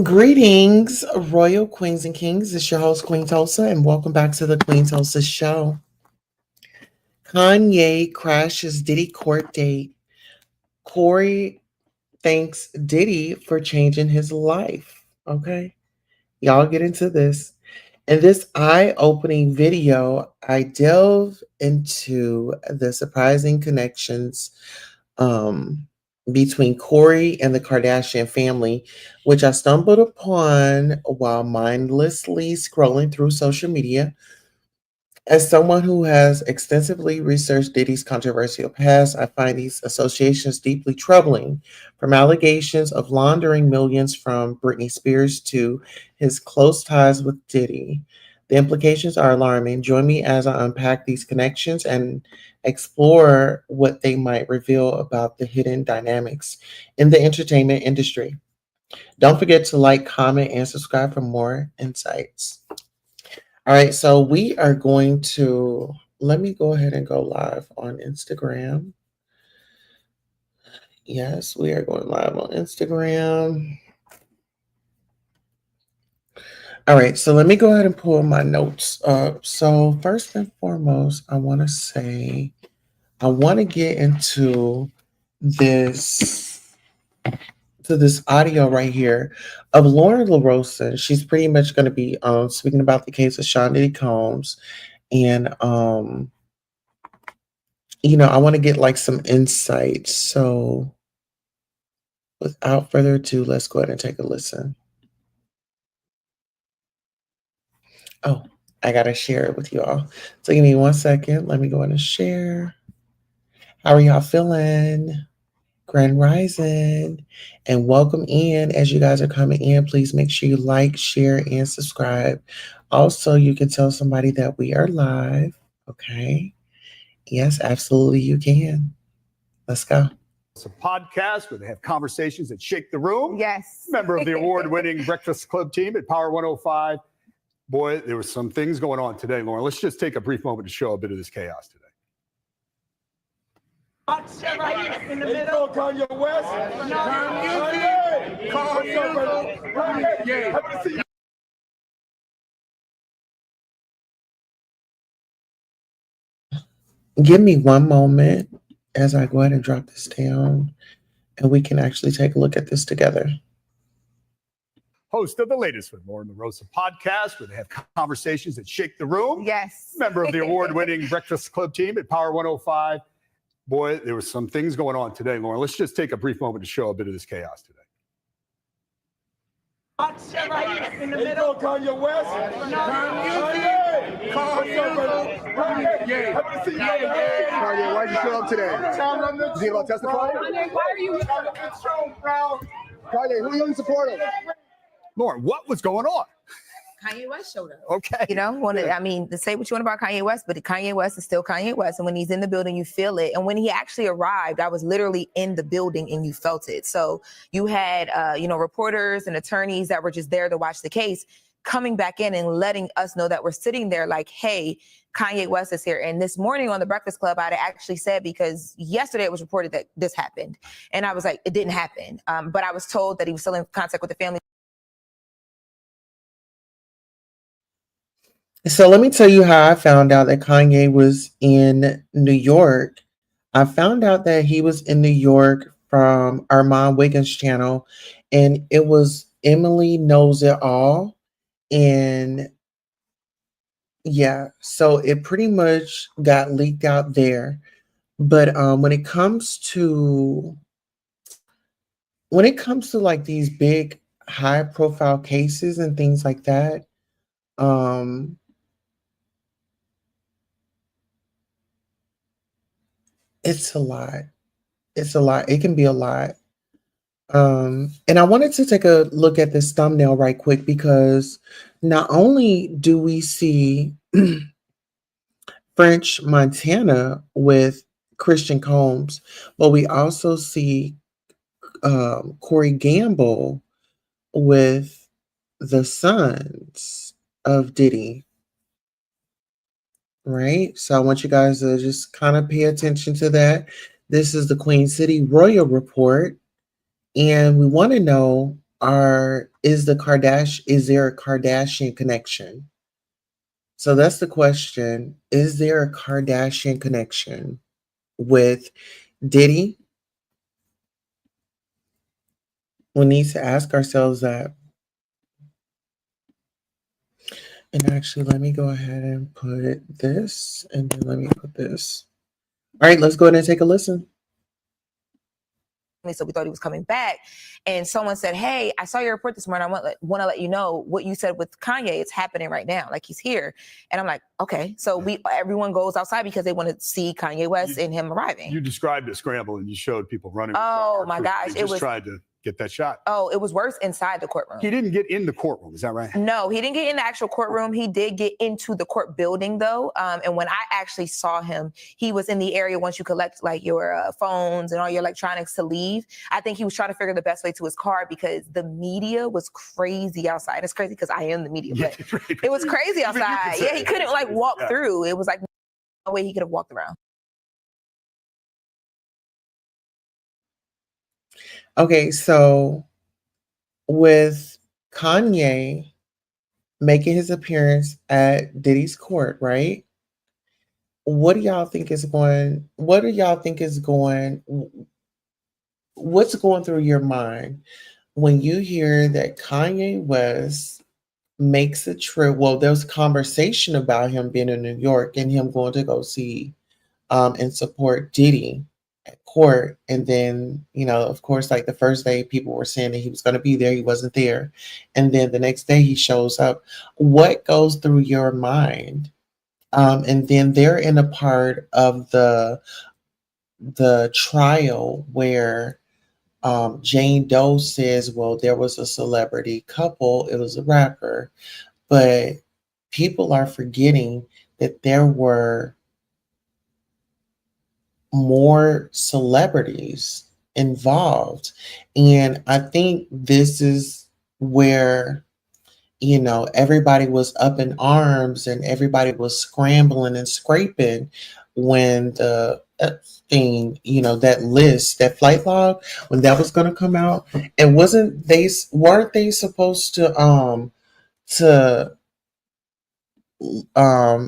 Greetings, royal queens and kings. It's your host, Queen Tulsa, and welcome back to the Queen Tulsa Show. Kanye crashes Diddy court date. Corey thanks Diddy for changing his life. Okay, y'all get into this. In this eye-opening video, I delve into the surprising connections between Corey and the Kardashian family, which I stumbled upon while mindlessly scrolling through social media. As someone who has extensively researched Diddy's controversial past, I find these associations deeply troubling, from allegations of laundering millions from Britney Spears to his close ties with Diddy. The implications are alarming. Join me as I unpack these connections and explore what they might reveal about the hidden dynamics in the entertainment industry. Don't forget to like, comment, and subscribe for more insights. All right, so we are going to, let me go ahead and go live on Instagram. Yes, we are going live on Instagram. All right, so let me go ahead and pull my notes up. So first and foremost, I want to get into this audio right here of Lauren LaRosa. She's pretty much going to be speaking about the case of Sean Diddy Combs. And I want to get like some insight. So without further ado, let's go ahead and take a listen. Oh, I gotta share it with you all. So give me 1 second. Let me go ahead and share. How are y'all feeling? Grand Rising, and welcome in. As you guys are coming in, please make sure you like, share, and subscribe. Also, you can tell somebody that we are live. Okay. Yes, absolutely, you can. Let's go. It's a podcast where they have conversations that shake the room. Yes. Member of the award-winning Breakfast Club team at Power 105. Boy, there were some things going on today, Lauren. Let's just take a brief moment to show a bit of this chaos today. Right in the middle. Kanye West. Kanye. Give me one moment as I go ahead and drop this down, and we can actually take a look at this together. Host of the latest with Lauren LaRosa podcast, where they have conversations that shake the room. Yes. Member of the award-winning Breakfast Club team at Power 105. Boy, there were some things going on today, Lauren. Let's just take a brief moment to show a bit of this chaos today. Right in the middle. Kanye West. Kanye. Kanye, why'd you show up today? Is he about to testify? Kanye, why are you here? Kanye, who are you in support of? Lauren, what was going on? Kanye West showed up. Okay. You know, to say what you want about Kanye West, but Kanye West is still Kanye West. And when he's in the building, you feel it. And when he actually arrived, I was literally in the building and you felt it. So you had, reporters and attorneys that were just there to watch the case coming back in and letting us know that we're sitting there like, hey, Kanye West is here. And this morning on the Breakfast Club, I'd actually said, because yesterday it was reported that this happened. And I was like, it didn't happen. But I was told that he was still in contact with the family. So let me tell you how I found out that Kanye was in New York. I found out that he was in New York from Armand Wiggins' channel, and it was Emily Knows It All. And yeah, so it pretty much got leaked out there. But when it comes to like these big high profile cases and things like that, um, it's a lot. It's a lot. It can be a lot. And I wanted to take a look at this thumbnail right quick because not only do we see French Montana with Christian Combs, but we also see Corey Gamble with the sons of Diddy, right? So I want you guys to just kind of pay attention to that. This is the Queen City Royal Report. And we want to know is there a Kardashian connection? So that's the question. Is there a Kardashian connection with Diddy? We need to ask ourselves that. And actually, let me go ahead and put this, and then let me put this. All right, let's go ahead and take a listen. So we thought he was coming back. And someone said, hey, I saw your report this morning. I want to let you know what you said with Kanye. It's happening right now. Like, he's here. And I'm like, okay. So everyone goes outside because they want to see Kanye West and him arriving. You described a scramble and you showed people running. Oh my gosh. It was tried to get that shot. Oh, it was worse inside the courtroom. He didn't get in the courtroom. Is that right? No, he didn't get in the actual courtroom. He did get into the court building, though. And when I actually saw him, he was in the area once you collect like your phones and all your electronics to leave. I think he was trying to figure the best way to his car because the media was crazy outside. It's crazy because I am the media, but it was crazy outside. Yeah, he couldn't like walk through. It was like no way he could have walked around. Okay, so with Kanye making his appearance at Diddy's court, right? What do y'all think is going? What do y'all think is going? What's going through your mind when you hear that Kanye West makes a trip? Well, there was conversation about him being in New York and him going to go see and support Diddy at court. And then, of course, like the first day, people were saying that he was going to be there. He wasn't there. And then the next day he shows up. What goes through your mind? And then they're in a part of the trial where Jane Doe says, well, there was a celebrity couple. It was a rapper. But people are forgetting that there were more celebrities involved. And I think this is where, everybody was up in arms and everybody was scrambling and scraping when the thing, that list, that flight log, when that was going to come out. And weren't they supposed to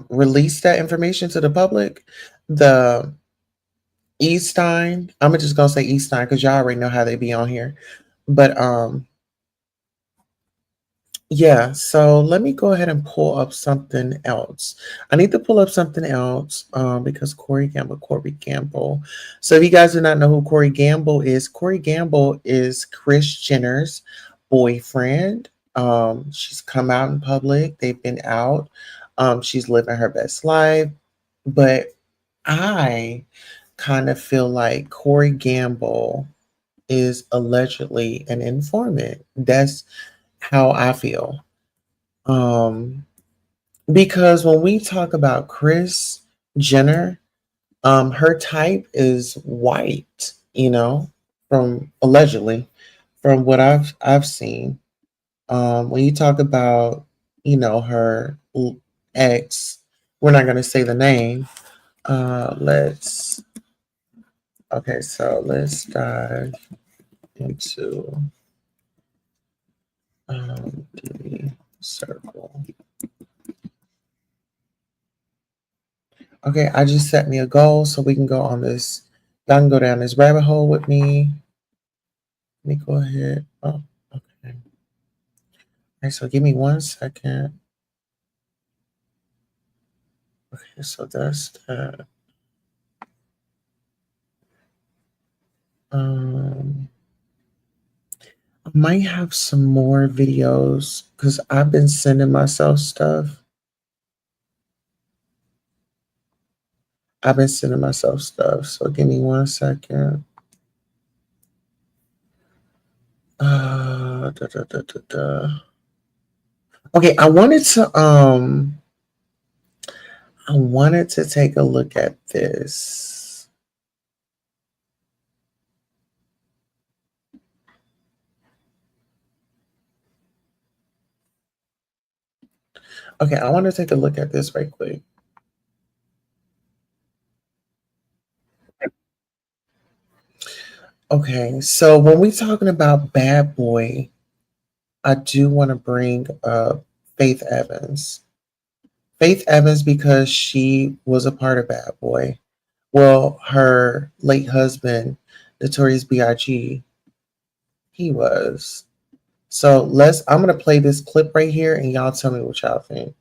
release that information to the public? The Eastine. I'm just gonna say Eastine because y'all already know how they be on here. But yeah, so let me go ahead and pull up something else. I need to pull up something else because Corey Gamble. So if you guys do not know who Corey Gamble is Kris Jenner's boyfriend. She's come out in public. They've been out. She's living her best life. But I kind of feel like Corey Gamble is allegedly an informant. That's how I feel. Because when we talk about Kris Jenner, her type is white, from allegedly, from what I've seen. When you talk about, her ex, we're not going to say the name. So let's dive into the circle. Okay, I just set me a goal so we can go on this. Y'all can go down this rabbit hole with me. Let me go ahead. Oh, okay. All right, so give me 1 second. Okay, so that's that. Um, I might have some more videos because I've been sending myself stuff. I've been sending myself stuff. So give me 1 second. Da, da, da, da, da. Okay, I wanted to take a look at this. Okay, I want to take a look at this right quick. Okay, so when we're talking about Bad Boy, I do want to bring up Faith Evans. Faith Evans, because she was a part of Bad Boy. Well, her late husband, Notorious B.I.G., he was. So I'm gonna play this clip right here and y'all tell me what y'all think.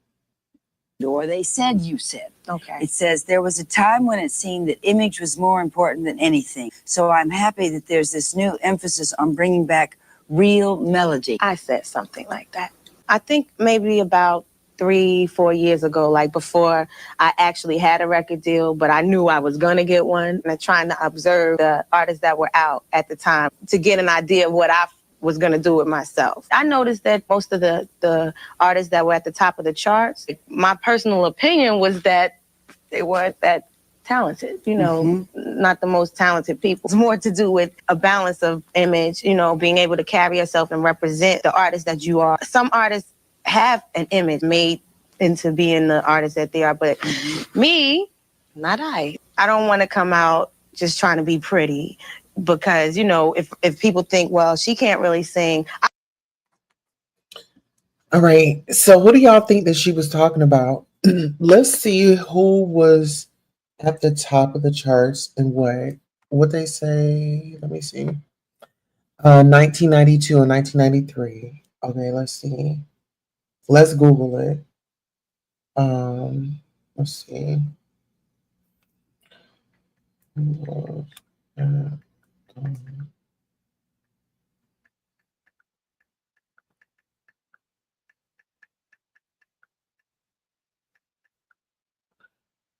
Or they said you said. Okay. It says there was a time when it seemed that image was more important than anything. So I'm happy that there's this new emphasis on bringing back real melody. I said something like that. I think maybe about 3-4 years ago, like before I actually had a record deal, but I knew I was gonna get one. And trying to observe the artists that were out at the time to get an idea of what I was gonna do with myself. I noticed that most of the artists that were at the top of the charts, my personal opinion was that they weren't that talented, not the most talented people. It's more to do with a balance of image, being able to carry yourself and represent the artist that you are. Some artists have an image made into being the artist that they are, but me, not I. I don't want to come out just trying to be pretty because, if people think, well, she can't really sing. All right. So what do y'all think that she was talking about? Let's see who was at the top of the charts and what they say. Let me see. 1992 and 1993. Okay, let's see. Let's Google it. Let's see.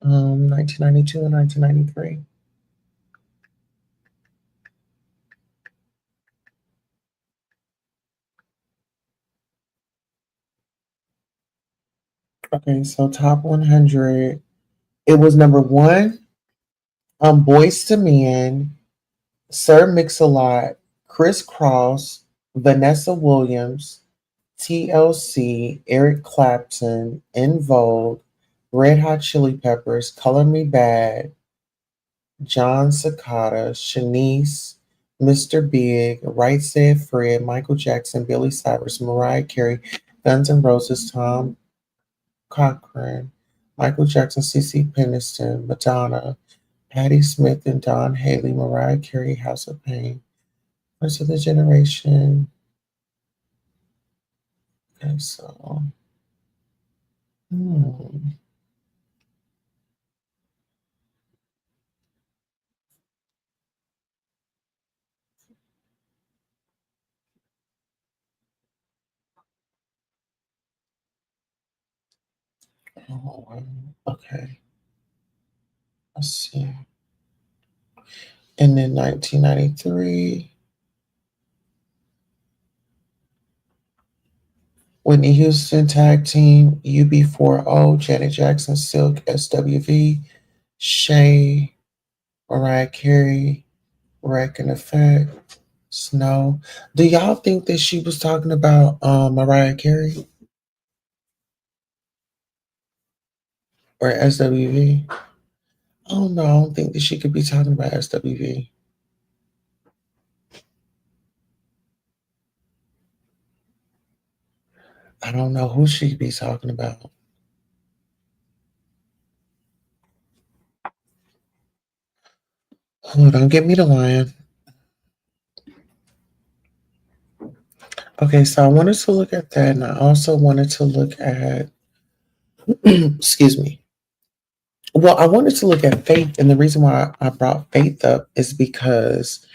1992 and 1993. Okay, so top 100. It was number one. Boys to Men, Sir Mix-a-Lot, Chris Cross, Vanessa Williams, TLC, Eric Clapton, In Vogue, Red Hot Chili Peppers, Color Me Bad, John Cicada, Shanice, Mr. Big, Right Said Fred, Michael Jackson, Billy Cyrus, Mariah Carey, Guns N' Roses, Tom Cochran, Michael Jackson, CeCe Peniston, Madonna, Patti Smith and Don Haley, Mariah Carey, House of Pain, First of the Generation. Okay, so hmm. Oh, okay, let's see. And then 1993, Whitney Houston Tag Team, UB40, Janet Jackson, Silk, SWV, Shay, Mariah Carey, Wreck and Effect, Snow. Do y'all think that she was talking about Mariah Carey or SWV? Oh no, I don't think that she could be talking about SWV. I don't know who she could be talking about. Hold on, get me the lion. Okay, so I wanted to look at that, and I also wanted to look at, excuse me. Well, I wanted to look at Faith, and the reason why I brought Faith up is because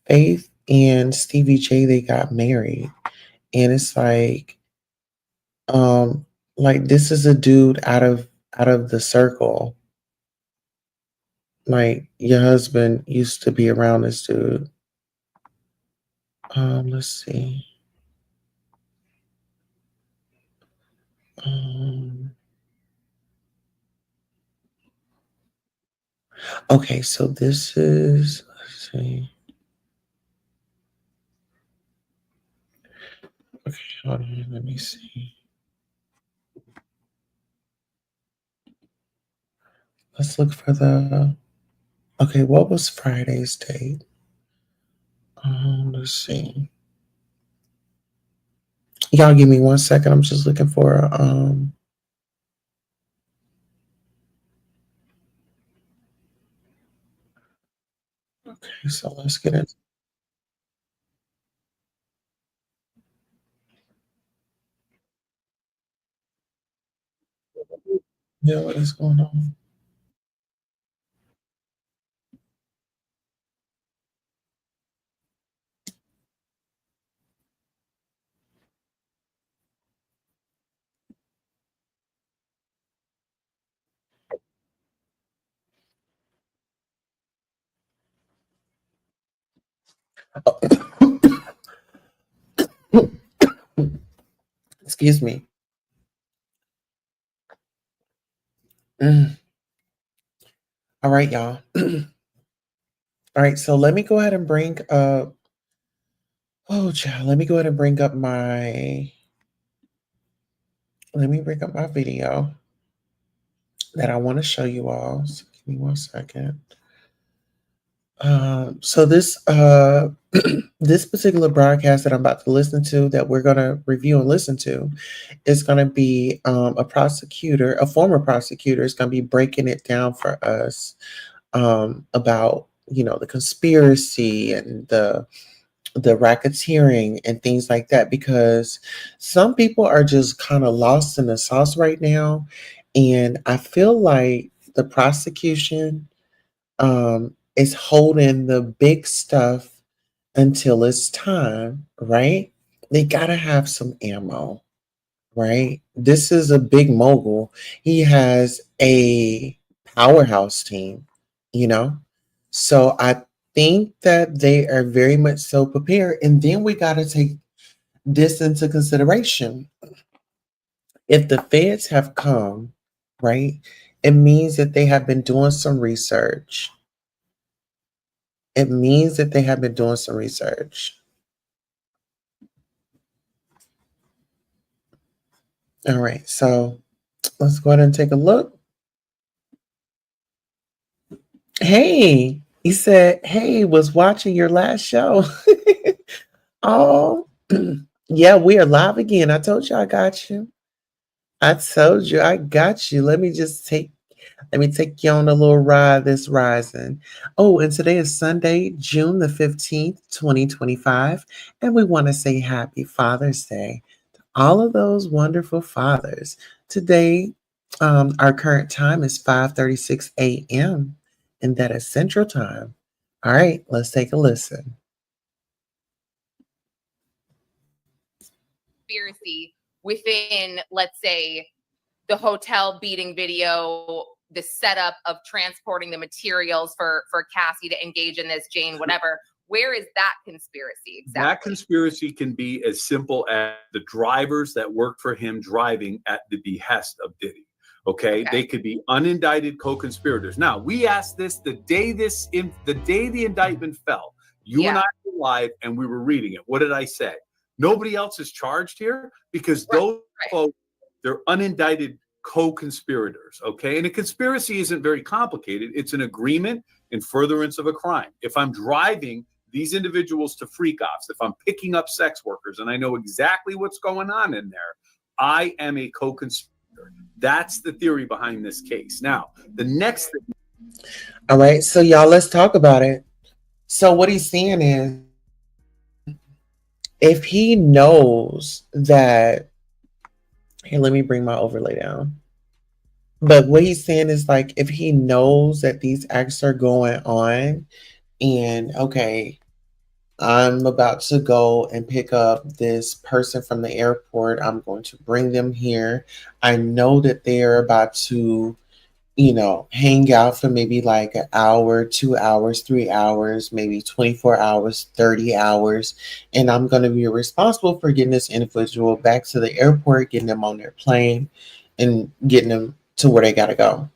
Faith and Stevie J, they got married, and it's um, like this is a dude out of the circle. Like your husband used to be around this dude. Let's see. Um, okay, so this is, let's see. Okay, hold on, let me see. Let's look for the, okay, what was Friday's date? Let's see. Y'all give me 1 second. I'm just looking for, okay, so let's get it. Yeah, what is going on? Excuse me. Mm. All right, y'all. All right, so let me go ahead and bring up, oh, child, let me go ahead and bring up my, let me bring up my video that I want to show you all. So give me 1 second. So this this particular broadcast that I'm about to listen to, that we're gonna review and listen to, is gonna be a prosecutor, a former prosecutor, is gonna be breaking it down for us about the conspiracy and the racketeering and things like that, because some people are just kind of lost in the sauce right now, and I feel like the prosecution is holding the big stuff until it's time, right? They gotta have some ammo, right? This is a big mogul. He has a powerhouse team, you know? So I think that they are very much so prepared. And then we gotta take this into consideration. If the feds have come, right, it means that they have been doing some research. It means that they have been doing some research. All right, so let's go ahead and take a look. Hey, he said, hey, was watching your last show. Oh, yeah, we are live again. I told you I got you. I told you I got you. Let me take you on a little ride this rising. Oh, and today is Sunday, June the 15th, 2025. And we want to say happy Father's Day to all of those wonderful fathers. Today, our current time is 5:36 a.m. and that is Central Time. All right, let's take a listen. Conspiracy within, let's say, the hotel beating video, the setup of transporting the materials for Cassie to engage in this, Jane, whatever. Where is that conspiracy exactly? That conspiracy can be as simple as the drivers that worked for him driving at the behest of Diddy. Okay, they could be unindicted co-conspirators. Now, we asked this the day the indictment fell. You and I were live and we were reading it. What did I say? Nobody else is charged here because those folks, they're unindicted co-conspirators. Okay, and a conspiracy isn't very complicated. It's an agreement in furtherance of a crime. If I'm driving these individuals to freak offs, if I'm picking up sex workers and I know exactly what's going on in there, I am a co-conspirator. That's the theory behind this case. Now, the next thing. All right, so y'all, let's talk about it. So what he's saying is, if he knows that, here, let me bring my overlay down. But what he's saying is like, if he knows that these acts are going on, and okay, I'm about to go and pick up this person from the airport. I'm going to bring them here. I know that they're about to, hang out for maybe like an hour, 2 hours, 3 hours, maybe 24 hours, 30 hours. And I'm going to be responsible for getting this individual back to the airport, getting them on their plane, and getting them to where they got to go.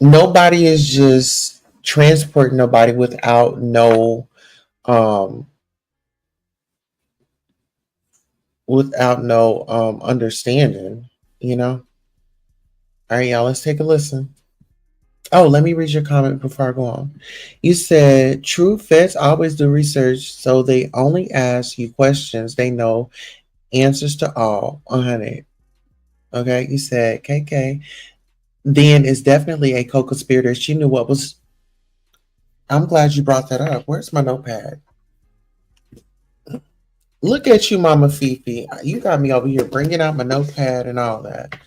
Nobody is just transporting nobody um without no understanding, you know. All right, y'all, let's take a listen. Oh, let me read your comment before I go on. You said true feds always do research, so they only ask you questions they know answers to all. 100. Okay, you said KK. Then is definitely a co-conspirator. She knew what was. I'm glad you brought that up. Where's my notepad? Look at you, Mama Fifi. You got me over here bringing out my notepad and all that.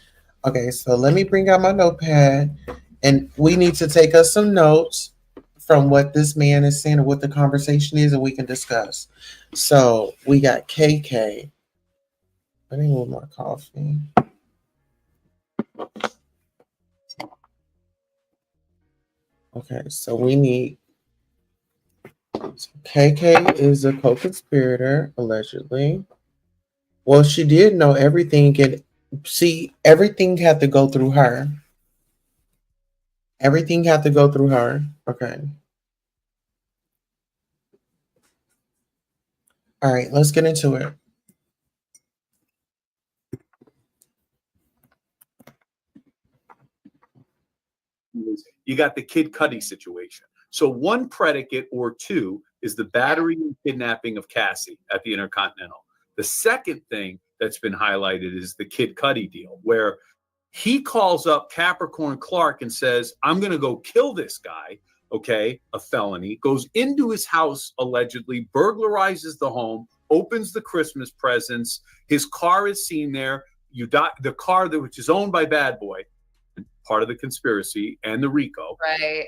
Okay, so let me bring out my notepad, and we need to take us some notes from what this man is saying and what the conversation is, and we can discuss. So we got KK. Let me move my coffee. Okay, so we need. So KK is a co-conspirator, allegedly. Well, she did know everything, and see, everything had to go through her. Everything had to go through her. Okay. All right, let's get into it. You got the Kid Cudi situation. So one predicate or two is the battery and kidnapping of Cassie at the Intercontinental. The second thing that's been highlighted is the Kid Cudi deal, where he calls up Capricorn Clark and says, I'm going to go kill this guy, okay, a felony, goes into his house, allegedly, burglarizes the home, opens the Christmas presents. His car is seen there. The car which is owned by Bad Boy, part of the conspiracy, and the RICO. Right.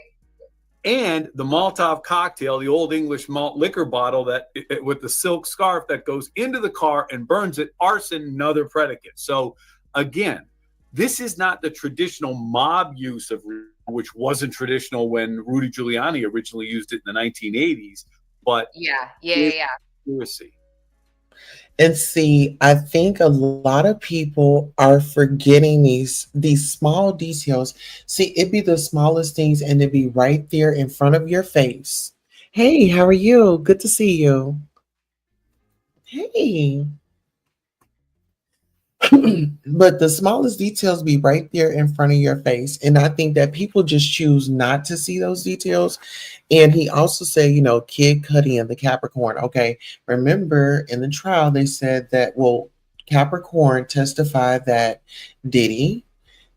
And the Molotov cocktail, the old English malt liquor bottle that with the silk scarf that goes into the car and burns it, arson, another predicate. So again, this is not the traditional mob use of, which wasn't traditional when Rudy Giuliani originally used it in the 1980s, but Yeah. conspiracy. And see, I think a lot of people are forgetting these small details. See, it be the smallest things, and it be right there in front of your face. Hey, how are you? Good to see you. Hey. But the smallest details be right there in front of your face. And I think that people just choose not to see those details. And he also said, Kid Cudi and the Capricorn. Okay, remember in the trial, they said that, well, Capricorn testified that Diddy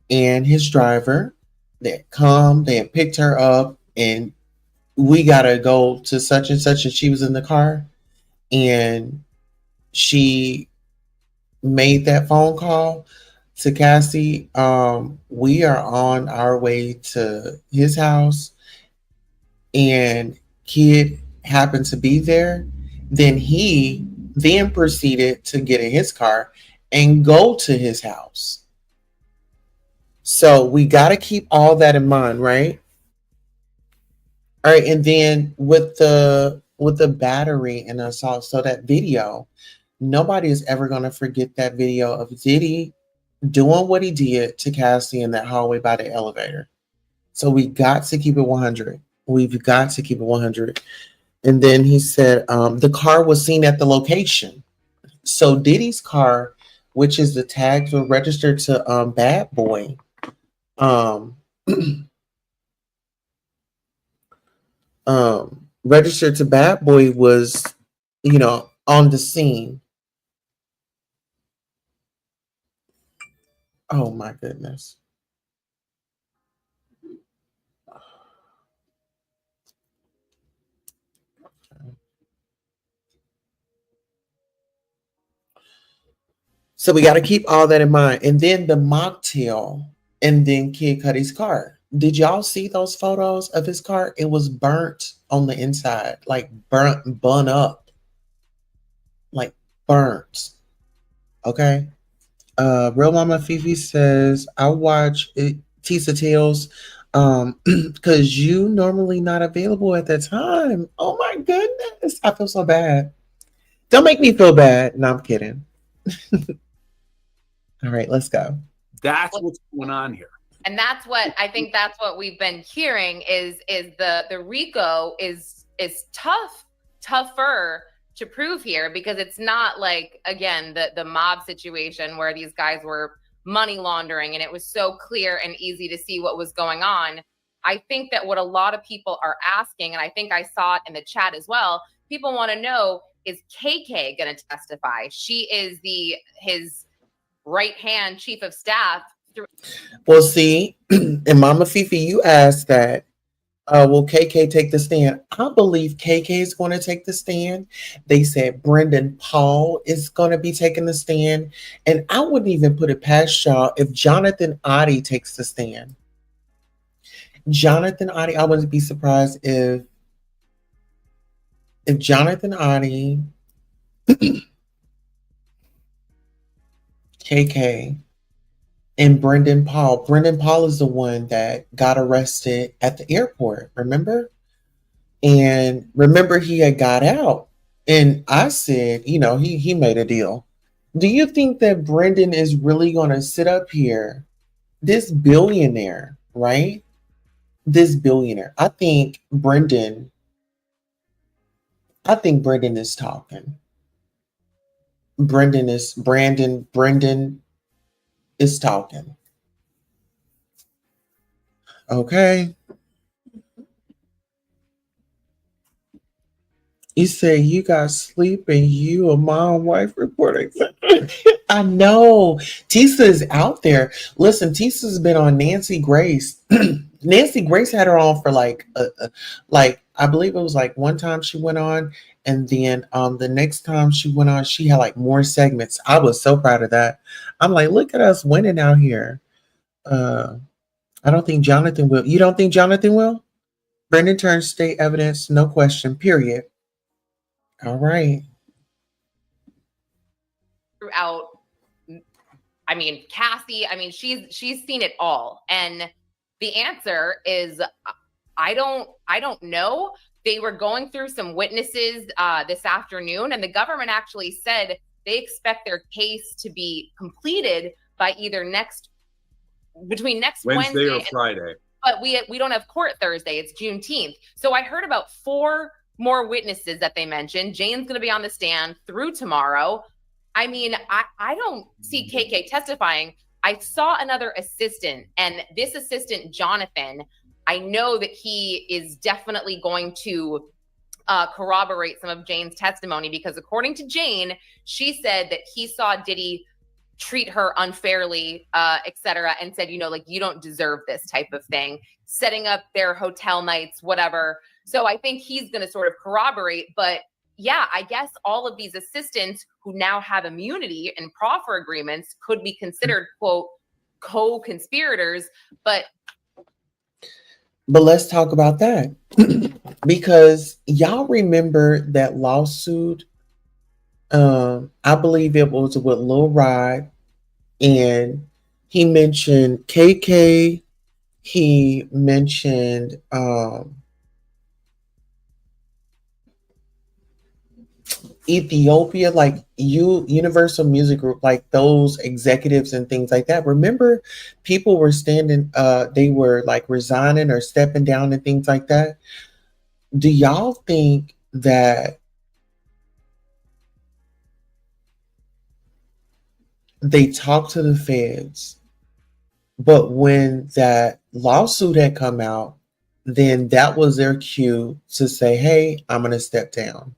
and his driver they had picked her up, and we got to go to such and such, and she was in the car, and she made that phone call to Cassie. We are on our way to his house, and Kid happened to be there. Then he then proceeded to get in his car and go to his house. So we got to keep all that in mind, right? All right, and then with the battery and assault, so that video, nobody is ever going to forget that video of Diddy doing what he did to Cassie in that hallway by the elevator. So we got to keep it 100. We've got to keep it 100. And then he said the car was seen at the location. So Diddy's car, which is the tags were registered to Bad Boy, um, registered to Bad Boy was, on the scene. Oh my goodness. So we got to keep all that in mind. And then the mocktail, and then Kid Cudi's car. Did y'all see those photos of his car? It was burnt on the inside, like bun up, like burnt. Okay. Real Mama Fifi says, I watch it, Tisa Tales, because you normally not available at that time. Oh my goodness. I feel so bad. Don't make me feel bad. No, I'm kidding. All right, let's go. That's what's going on here. And that's what I think, that's what we've been hearing is the RICO is tougher to prove here, because it's not like, again, the mob situation where these guys were money laundering and it was so clear and easy to see what was going on. I think that what a lot of people are asking, and I think I saw it in the chat as well, people want to know, is KK going to testify? She is his right hand chief of staff. Well, see, and Mama Fifi, you asked that. Will KK take the stand? I believe KK is going to take the stand. They said Brendan Paul is going to be taking the stand. And I wouldn't even put it past y'all if Jonathan Oddie takes the stand. Jonathan Oddie, I wouldn't be surprised if Jonathan Oddie, KK, and Brendan Paul. Brendan Paul is the one that got arrested at the airport, remember? And remember, he had got out. And I said, he made a deal. Do you think that Brendan is really going to sit up here? This billionaire, right? This billionaire. I think Brendan is talking. Brendan is talking. Okay. You say you got sleep and you a mom wife reporting. I know. Tisa is out there. Listen, Tisa's been on Nancy Grace. Nancy Grace had her on for like I believe it was like one time she went on, and then the next time she went on, she had like more segments. I was so proud of that. I'm like, look at us winning out here. I don't think Jonathan will. You don't think Jonathan will? Brendan turns state evidence, no question, period. All right. Throughout, I mean, Cassie, I mean, she's seen it all. And the answer is, I don't know. They were going through some witnesses this afternoon, and the government actually said they expect their case to be completed by either between next Wednesday or Friday. But we don't have court Thursday. It's Juneteenth. So I heard about 4 more witnesses that they mentioned. Jane's going to be on the stand through tomorrow. I mean, I don't see KK testifying. I saw another assistant, and this assistant, Jonathan, I know that he is definitely going to corroborate some of Jane's testimony, because according to Jane, she said that he saw Diddy treat her unfairly, etc., and said, like, you don't deserve this type of thing, setting up their hotel nights, whatever. So I think he's going to sort of corroborate. But yeah, I guess all of these assistants who now have immunity and proffer agreements could be considered, quote, co-conspirators. But let's talk about that. Because y'all remember that lawsuit. I believe it was with Lil Rod, and he mentioned KK. He mentioned Ethiopia, like Universal Music Group, like those executives and things like that. Remember, people were standing, they were like resigning or stepping down and things like that. Do y'all think that they talked to the feds, but when that lawsuit had come out, then that was their cue to say, hey, I'm going to step down?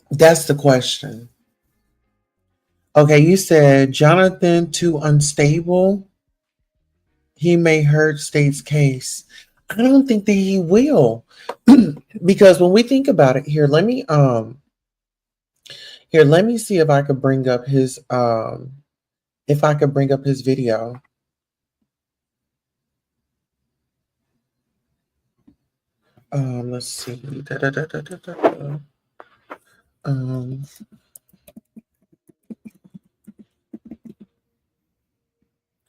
That's the question. Okay, you said Jonathan too unstable. He may hurt state's case. I don't think that he will. Because when we think about it here, let me Here, let me see if I could bring up his video. Let's see. Da, da, da, da, da, da, da. Um,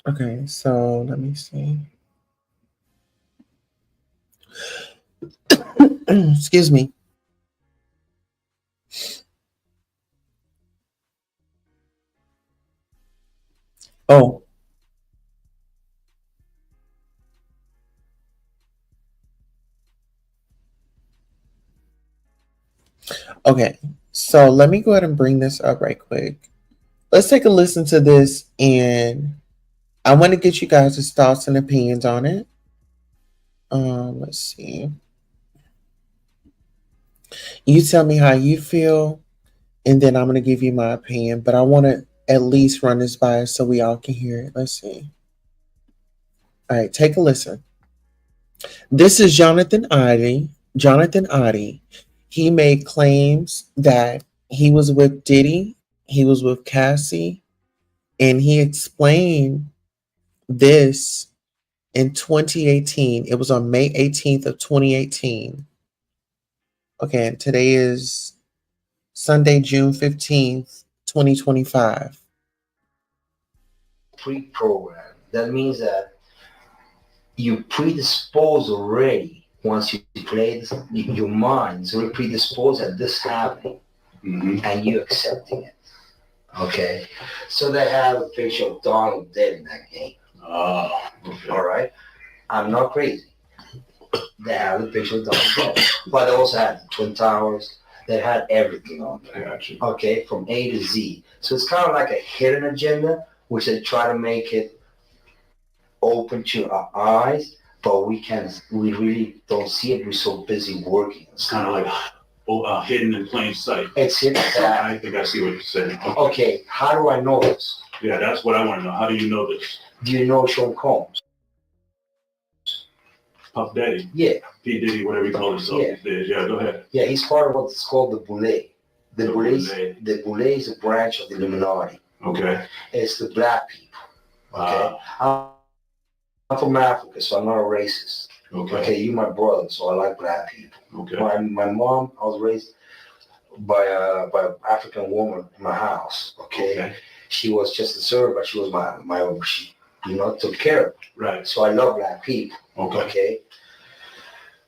okay, so let me see. Excuse me. Oh, okay. So let me go ahead and bring this up right quick. Let's take a listen to this, and I want to get you guys' thoughts and opinions on it. Let's see. You tell me how you feel, and then I'm going to give you my opinion. But I want to at least run this by us so we all can hear it. Let's see. All right, take a listen. This is Jonathan Adi. Jonathan Adi. He made claims that he was with Diddy, he was with Cassie, and he explained this in 2018. It was on May 18th of 2018. Okay, and today is Sunday, June 15th, 2025. Pre-programmed. That means that you predispose already. Once you play this, your mind is already predisposed at this happening, and you accepting it. Okay, so they have a picture of Donald dead in that game. Oh, okay. All right. I'm not crazy. They have a picture of Donald dead, but they also had the Twin Towers. They had everything on there. Okay, from A to Z. So it's kind of like a hidden agenda, which they try to make it open to our eyes, but we really don't see it. We're so busy working. It's kind of like hidden in plain sight. It's hidden. I think I see what you're saying. Okay, how do I know this? Yeah, that's what I want to know. How do you know this? Do you know Sean Combs? Puff Daddy? Yeah. P. Diddy, whatever you call himself these days. Yeah, go ahead. Yeah, he's part of what's called the Boule. The Boule is a branch of the Illuminati. Okay. It's the black people. Okay. I'm from Africa, so I'm not a racist. Okay, you my brother, so I like black people. Okay. My mom, I was raised by an African woman in my house. Okay. She was just a servant, but she was she took care of me. Right. So I love black people. Okay.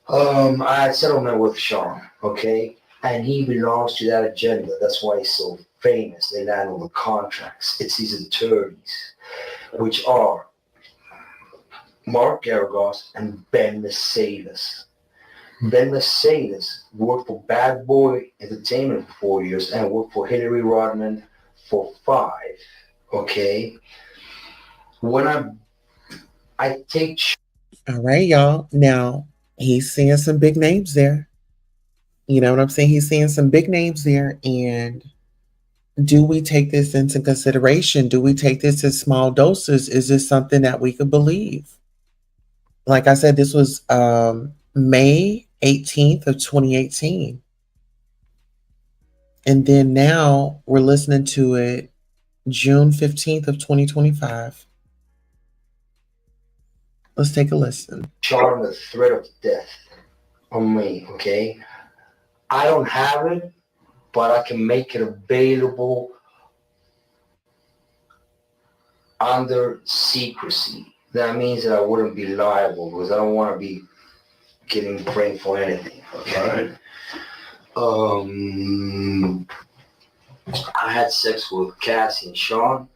I had settlement with Sean. Okay. And he belongs to that agenda. That's why he's so famous. They land on the contracts. It's these attorneys, which are Mark Garagos and Ben Mercedes. Ben Mercedes worked for Bad Boy Entertainment for 4 years and worked for Hillary Rodman for 5. Okay. When I take. All right, y'all. Now, he's seeing some big names there. You know what I'm saying? He's seeing some big names there. And do we take this into consideration? Do we take this in small doses? Is this something that we could believe? Like I said, this was May 18th of 2018. And then now we're listening to it June 15th of 2025. Let's take a listen. Sean, the threat of death on me, okay? I don't have it, but I can make it available under secrecy. That means that I wouldn't be liable because I don't want to be getting framed for anything, okay? Right. I had sex with Cassie and Sean.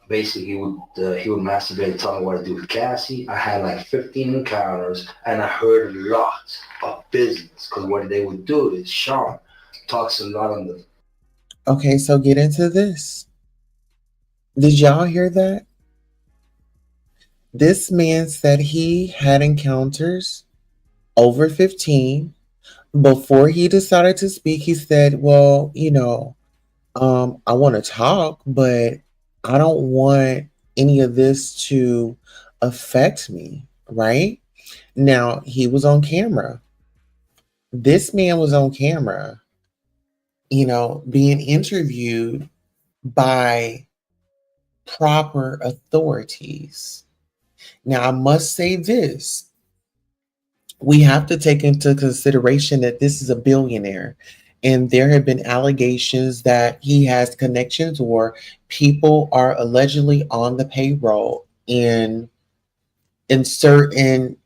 Basically, he would masturbate and tell me what to do with Cassie. I had like 15 encounters, and I heard a lot of business because what they would do is Sean talks a lot on the. Okay, so get into this. Did y'all hear that? This man said he had encounters over 15. Before he decided to speak, he said, well, I want to talk, but I don't want any of this to affect me, right? Now, he was on camera. This man was on camera. being interviewed by proper authorities. Now, I must say this. We have to take into consideration that this is a billionaire, and there have been allegations that he has connections or people are allegedly on the payroll in certain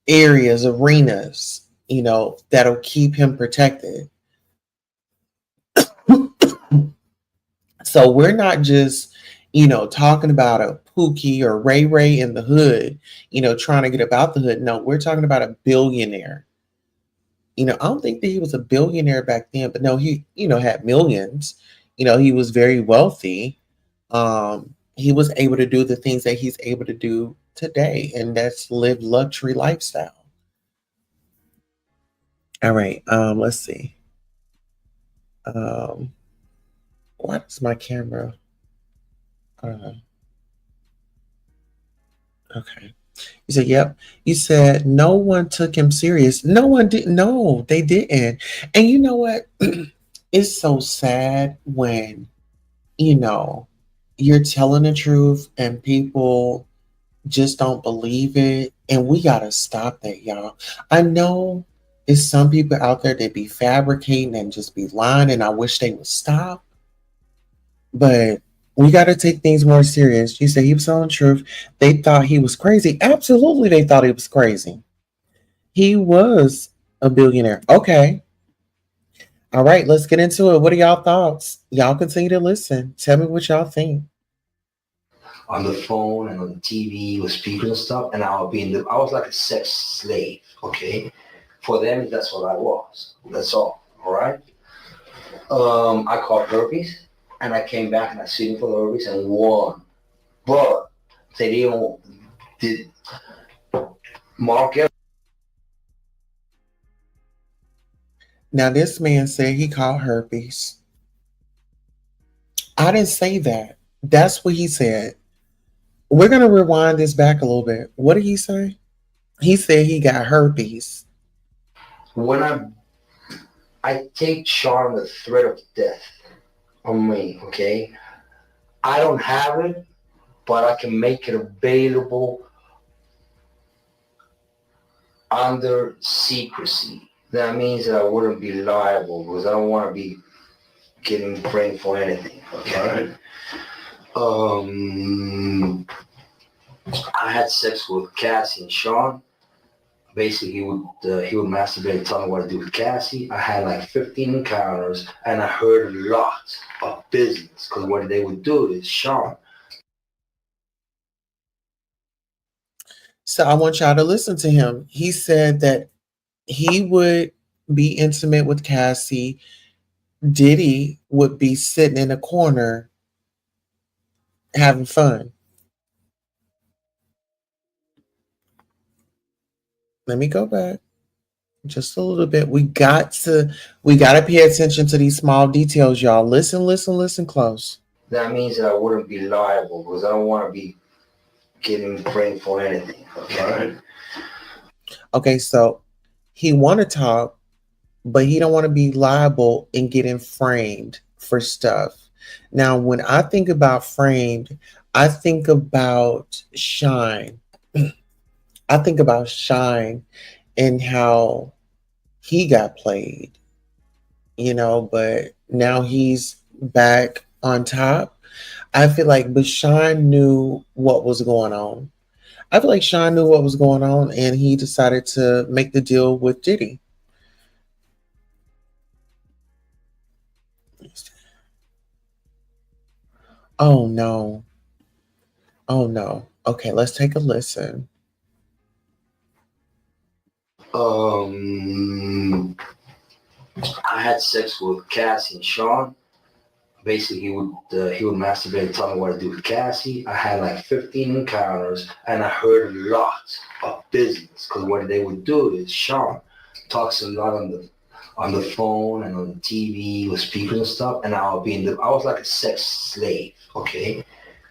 areas, arenas, that'll keep him protected. So we're not just, talking about a Pookie or Ray Ray in the hood, trying to get about the hood. No, we're talking about a billionaire. I don't think that he was a billionaire back then, but no, he, had millions. He was very wealthy. He was able to do the things that he's able to do today, and that's live luxury lifestyle. All right, let's see. Why does my camera? Uh, okay. You said, yep. You said no one took him serious. No one did. No, they didn't. And you know what? It's so sad when, you know, you're telling the truth and people just don't believe it. And we got to stop that, y'all. I know it's some people out there that be fabricating and just be lying, and I wish they would stop. But we got to take things more serious. You say he was telling the truth. They thought he was crazy. Absolutely, they thought he was crazy. He was a billionaire. Okay. All right, let's get into it. What are y'all thoughts? Y'all continue to listen. Tell me what y'all think. On the phone and on the TV with speakers and stuff, and I was like a sex slave, okay? For them, that's what I was. That's all right? I caught herpes, and I came back and I sued for the herpes and won. But they did Mark. Now, this man said he caught herpes. I didn't say that. That's what he said. We're going to rewind this back a little bit. What did he say? He said he got herpes. When I take Sean the threat of death on me, okay? I don't have it, but I can make it available under secrecy. That means that I wouldn't be liable because I don't want to be getting blamed for anything, okay? I had sex with Cassie and Sean. Basically, he would masturbate and tell me what to do with Cassie. I had like 15 encounters, and I heard a lot of business because what they would do is Sean. So I want y'all to listen to him. He said that he would be intimate with Cassie. Diddy would be sitting in a corner having fun. Let me go back just a little bit. We got to pay attention to these small details, y'all. Listen close. That means that I wouldn't be liable because I don't want to be getting blamed for anything, okay? Okay, so he want to talk, but he don't want to be liable and getting framed for stuff. Now, when I think about framed, I think about Shine. I think about Shine and how he got played, but now he's back on top. I feel like, but Shine knew what was going on. I feel like Shine knew what was going on, and he decided to make the deal with Diddy. Oh no. Oh no. Okay, let's take a listen. I had sex with Cassie and Sean. Basically, he would masturbate and tell me what to do with Cassie. I had like 15 encounters, and I heard a lot of business because what they would do is Sean talks a lot on the phone and on the TV with speakers and stuff, and I was like a sex slave, okay?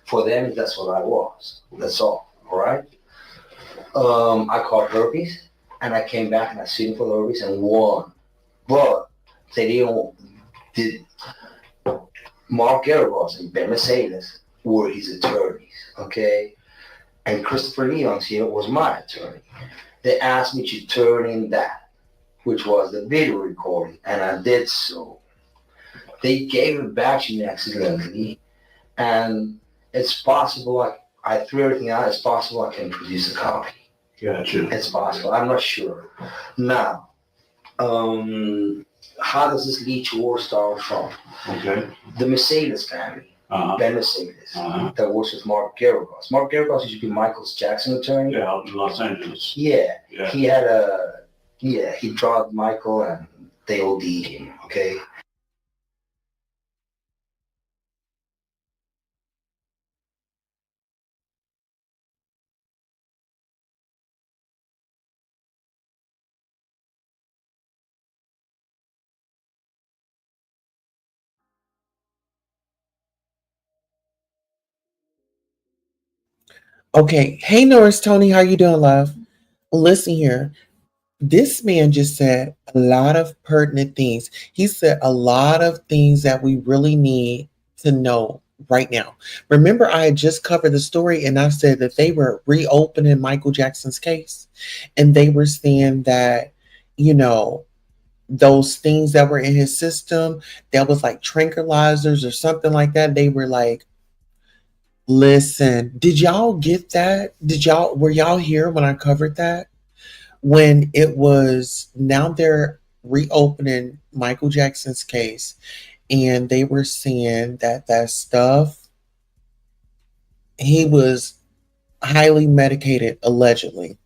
For them, that's what I was. That's all right? I caught herpes, and I came back and I sued for the herpes and won. But they Did Mark Garagos and Ben Mercedes were his attorneys, okay? And Christopher Leon's here was my attorney. They asked me to turn in that, which was the video recording, and I did so. They gave it back to me accidentally, and it's possible I threw everything out. It's possible I can produce a copy. Gotcha. It's possible. I'm not sure. Now, how does this lead to War Star from? Okay. The Mercedes family, Ben Mercedes, Uh-huh. that works with Mark Garagos. Mark Garagos used to be Michael Jackson's attorney. Yeah, out in Los Angeles. Yeah. Yeah. He had he drugged Michael and they OD'd him, okay? Okay. Hey, Norris Tony, how you doing, love? Listen here. This man just said a lot of pertinent things. He said a lot of things that we really need to know right now. Remember, I had just covered the story and I said that they were reopening Michael Jackson's case and they were saying that, you know, those things that were in his system that was like tranquilizers or something like that. They were like, listen, did y'all get that? Were y'all here when I covered that? When it was, now they're reopening Michael Jackson's case and they were saying that that stuff, he was highly medicated allegedly.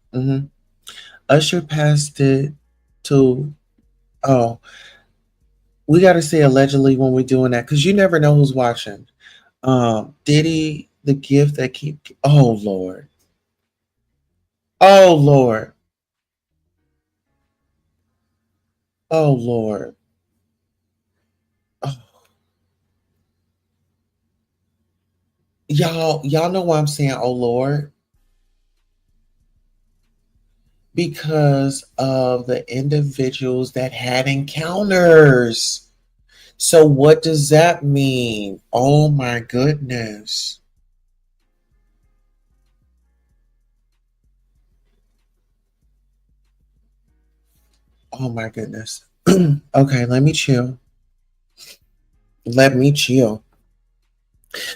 Usher passed it to, oh, we got to say allegedly when we're doing that because you never know who's watching. Diddy, the gift that keep, oh Lord, oh Lord, oh Lord. Oh, y'all know why I'm saying oh Lord? Because of the individuals that had encounters. So what does that mean? Oh my goodness. Oh my goodness. Okay, let me chill. Let me chill.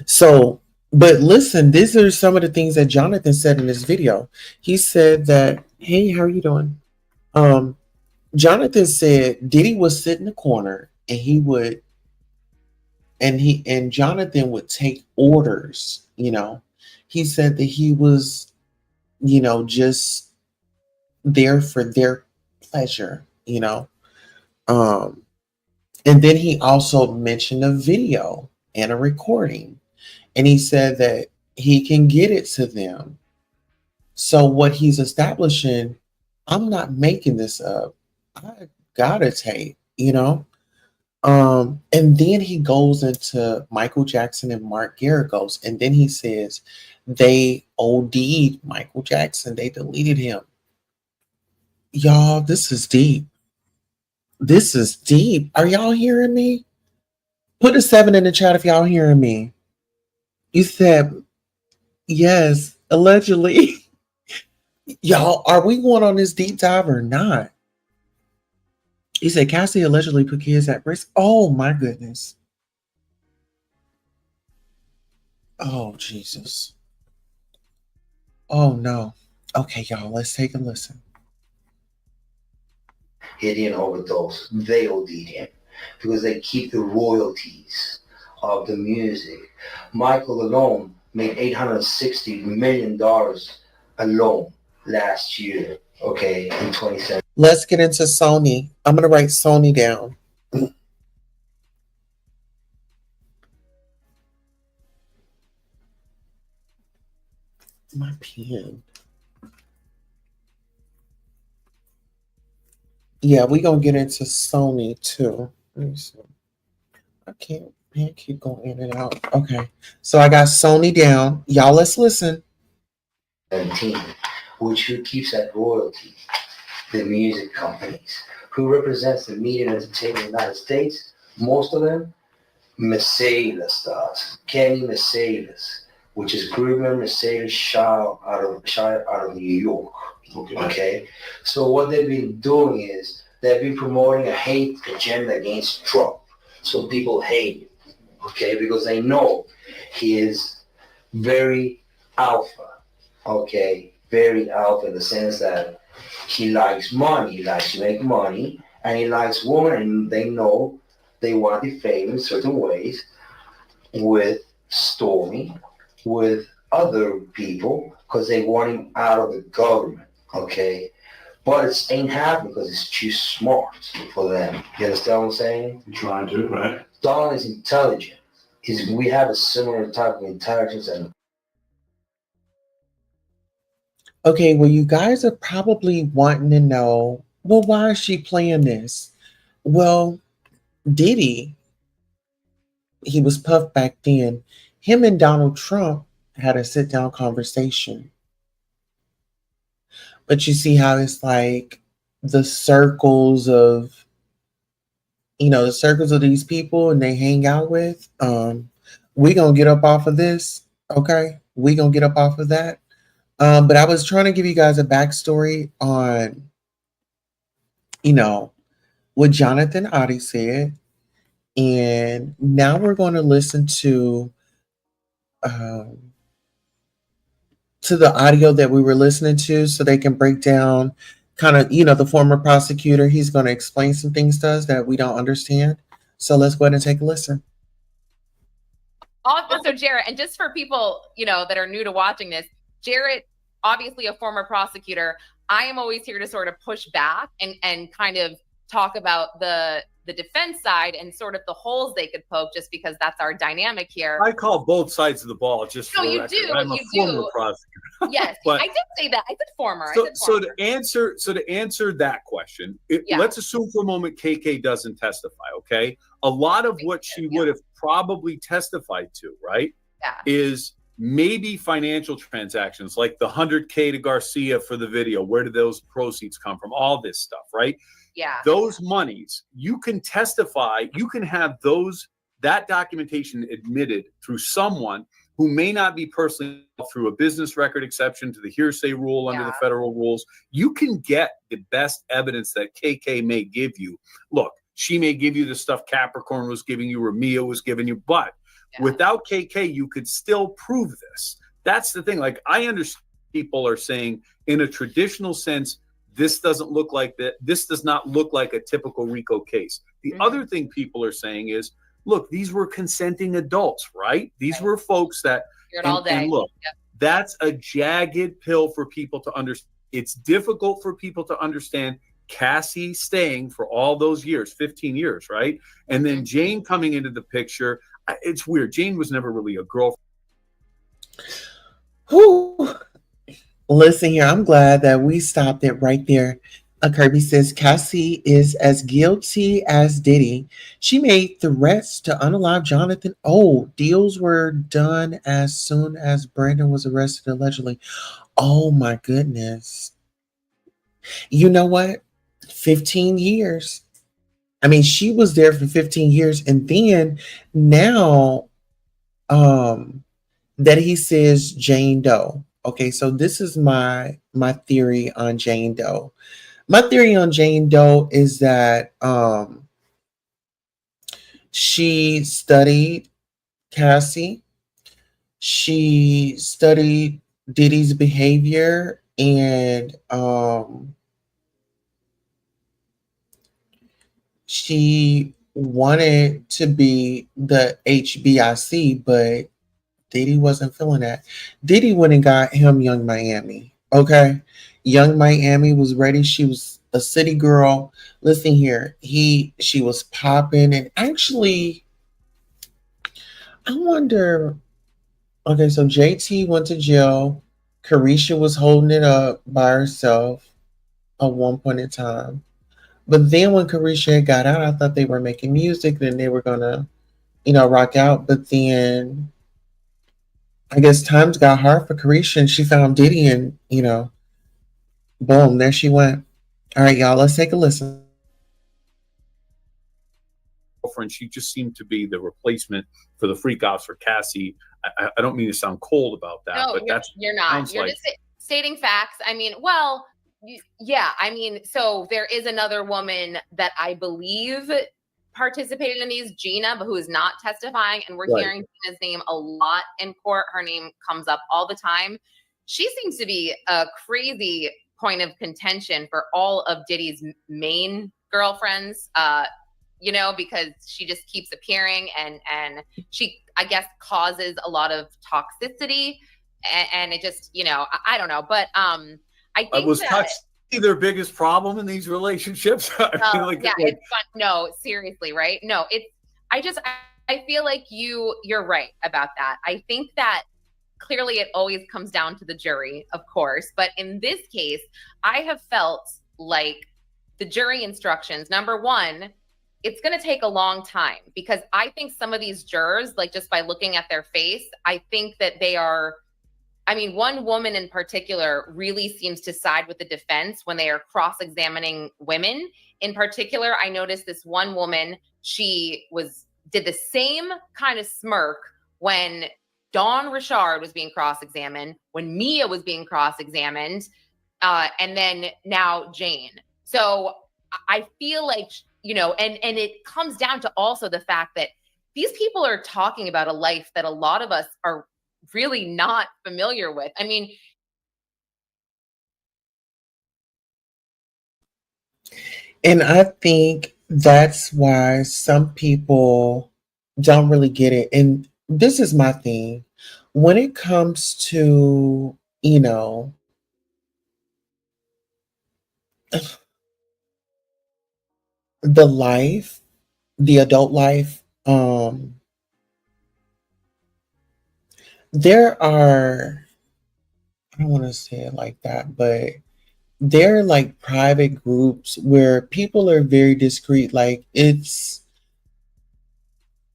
So, but listen, these are some of the things that Jonathan said in this video. He said that, hey, how are you doing? Jonathan said Diddy would sit in the corner and he would and Jonathan would take orders, you know. He said that he was, you know, just there for their pleasure, you know. Um and then he also mentioned a video and a recording. And he said that he can get it to them. So what he's establishing, I'm not making this up. I got a tape, you know. And then he goes into Michael Jackson and Mark Garagos, and then he says they OD'd Michael Jackson, they deleted him. Y'all, this is deep. This is deep. Are y'all hearing me? Put a 7 in the chat if y'all hearing me. You said yes, allegedly. Y'all, are we going on this deep dive or not? He said Cassie allegedly put kids at risk. Oh my goodness. Oh Jesus. Oh no. Okay, y'all, let's take a listen. He didn't overdose. They OD'd him because they keep the royalties of the music. Michael alone made $860 million alone last year, okay, in 2017. Let's get into Sony. I'm going to write Sony down. My pen. Yeah, we're going to get into Sony too. Let me see. I can't keep going in and out. Okay. So I got Sony down. Y'all, let's listen. Which who keeps that royalty? The music companies. Who represents the media and entertainment in the United States? most of them, Mercedes stars. Kenny Mercedes, which is Griezmann Mercedes child out of New York. Okay. So what they've been doing is they've been promoting a hate agenda against Trump. So people hate him. Okay, because they know he is very alpha. Okay, very alpha in the sense that he likes money, he likes to make money, and he likes women, and they know they want to fame in certain ways with Stormy, with other people, because they want him out of the government, okay? But it ain't happening because it's too smart for them. You understand what I'm saying? You're trying to, right? Don is intelligent. We have a similar type of intelligence and Okay, well, you guys are probably wanting to know, well, why is she playing this? Well, Diddy, he was puffed back then. Him and Donald Trump had a sit down conversation. But you see how it's like the circles of, the circles of these people and they hang out with. We gonna get up off of this, okay? We gonna get up off of that. But I was trying to give you guys a backstory on, what Jonathan Oddie said. And now we're going to listen um, to the audio that we were listening to so they can break down kind of, the former prosecutor. He's going to explain some things to us that we don't understand. So let's go ahead and take a listen. So Jarrett, and just for people, that are new to watching this, Jarrett, obviously a former prosecutor. I am always here to sort of push back and kind of talk about the defense side and sort of the holes they could poke, just because that's our dynamic here. I call both sides of the ball. Just no, for you record. do. I'm a former prosecutor. Yes, but, I did say that. I said former. So to answer that question, let's assume for a moment KK doesn't testify. Okay, a lot of what she would have probably testified to, right, is maybe financial transactions like the $100K to Garcia for the video. Where did those proceeds come from? All this stuff, right? Yeah. Those monies, you can testify, you can have that documentation admitted through someone who may not be personally through a business record exception to the hearsay rule under the federal rules. You can get the best evidence that KK may give you. Look, she may give you the stuff Capricorn was giving you or Mia was giving you, but without KK, you could still prove this. That's the thing. Like, I understand people are saying in a traditional sense, this doesn't look like that. This does not look like a typical RICO case. The other thing people are saying is, look, these were consenting adults, right? These were folks that, and look, that's a jagged pill for people to understand. It's difficult for people to understand Cassie staying for all those years, 15 years, right? And then Jane coming into the picture. It's weird. Jane was never really a girlfriend. Whew. Listen here, I'm glad that we stopped it right there. Kirby says Cassie is as guilty as Diddy. She made threats to unalive Jonathan. Oh, deals were done as soon as Brandon was arrested, allegedly. Oh my goodness. You know what? 15 years. I mean, she was there for 15 years. And then now that he says Jane Doe. Okay, so this is my theory on Jane Doe. My theory on Jane Doe is that she studied Cassie. She studied Diddy's behavior, and she wanted to be the HBIC, but Diddy wasn't feeling that. Diddy went and got him Young Miami. Okay. Young Miami was ready. She was a city girl. Listen here. She was popping. And actually, I wonder. Okay, so JT went to jail. Carisha was holding it up by herself at one point in time. But then when Carisha got out, I thought they were making music, then they were gonna, rock out. But then I guess times got hard for Carisha and she found Diddy and, boom, there she went. All right, y'all, let's take a listen. girlfriend. She just seemed to be the replacement for the freak offs for Cassie. I don't mean to sound cold about that, No, but you're not. You're just stating facts. I mean, well, yeah. I mean, so there is another woman that I believe participated in these, Gina, but who is not testifying, and we're hearing Gina's name a lot in court. Her name comes up all the time. She seems to be a crazy point of contention for all of Diddy's main girlfriends. You know, because she just keeps appearing and she, I guess, causes a lot of toxicity, and it just, you know, I don't know, but I think was toxicity their biggest problem in these relationships? It's fun. No, seriously, right? No, I feel like you're right about that. I think that clearly it always comes down to the jury, of course, but in this case, I have felt like the jury instructions, number one, it's going to take a long time, because I think some of these jurors, like just by looking at their face, I think that they are, I mean, one woman in particular really seems to side with the defense when they are cross-examining women. In particular, I noticed this one woman, did the same kind of smirk when Dawn Richard was being cross-examined, when Mia was being cross-examined, and then now Jane. So I feel like, you know, and it comes down to also the fact that these people are talking about a life that a lot of us are really not familiar with. I mean, and I think that's why some people don't really get it. And this is my thing. When it comes to, you know, the life, the adult life, there are, I don't want to say it like that, but there are like private groups where people are very discreet. Like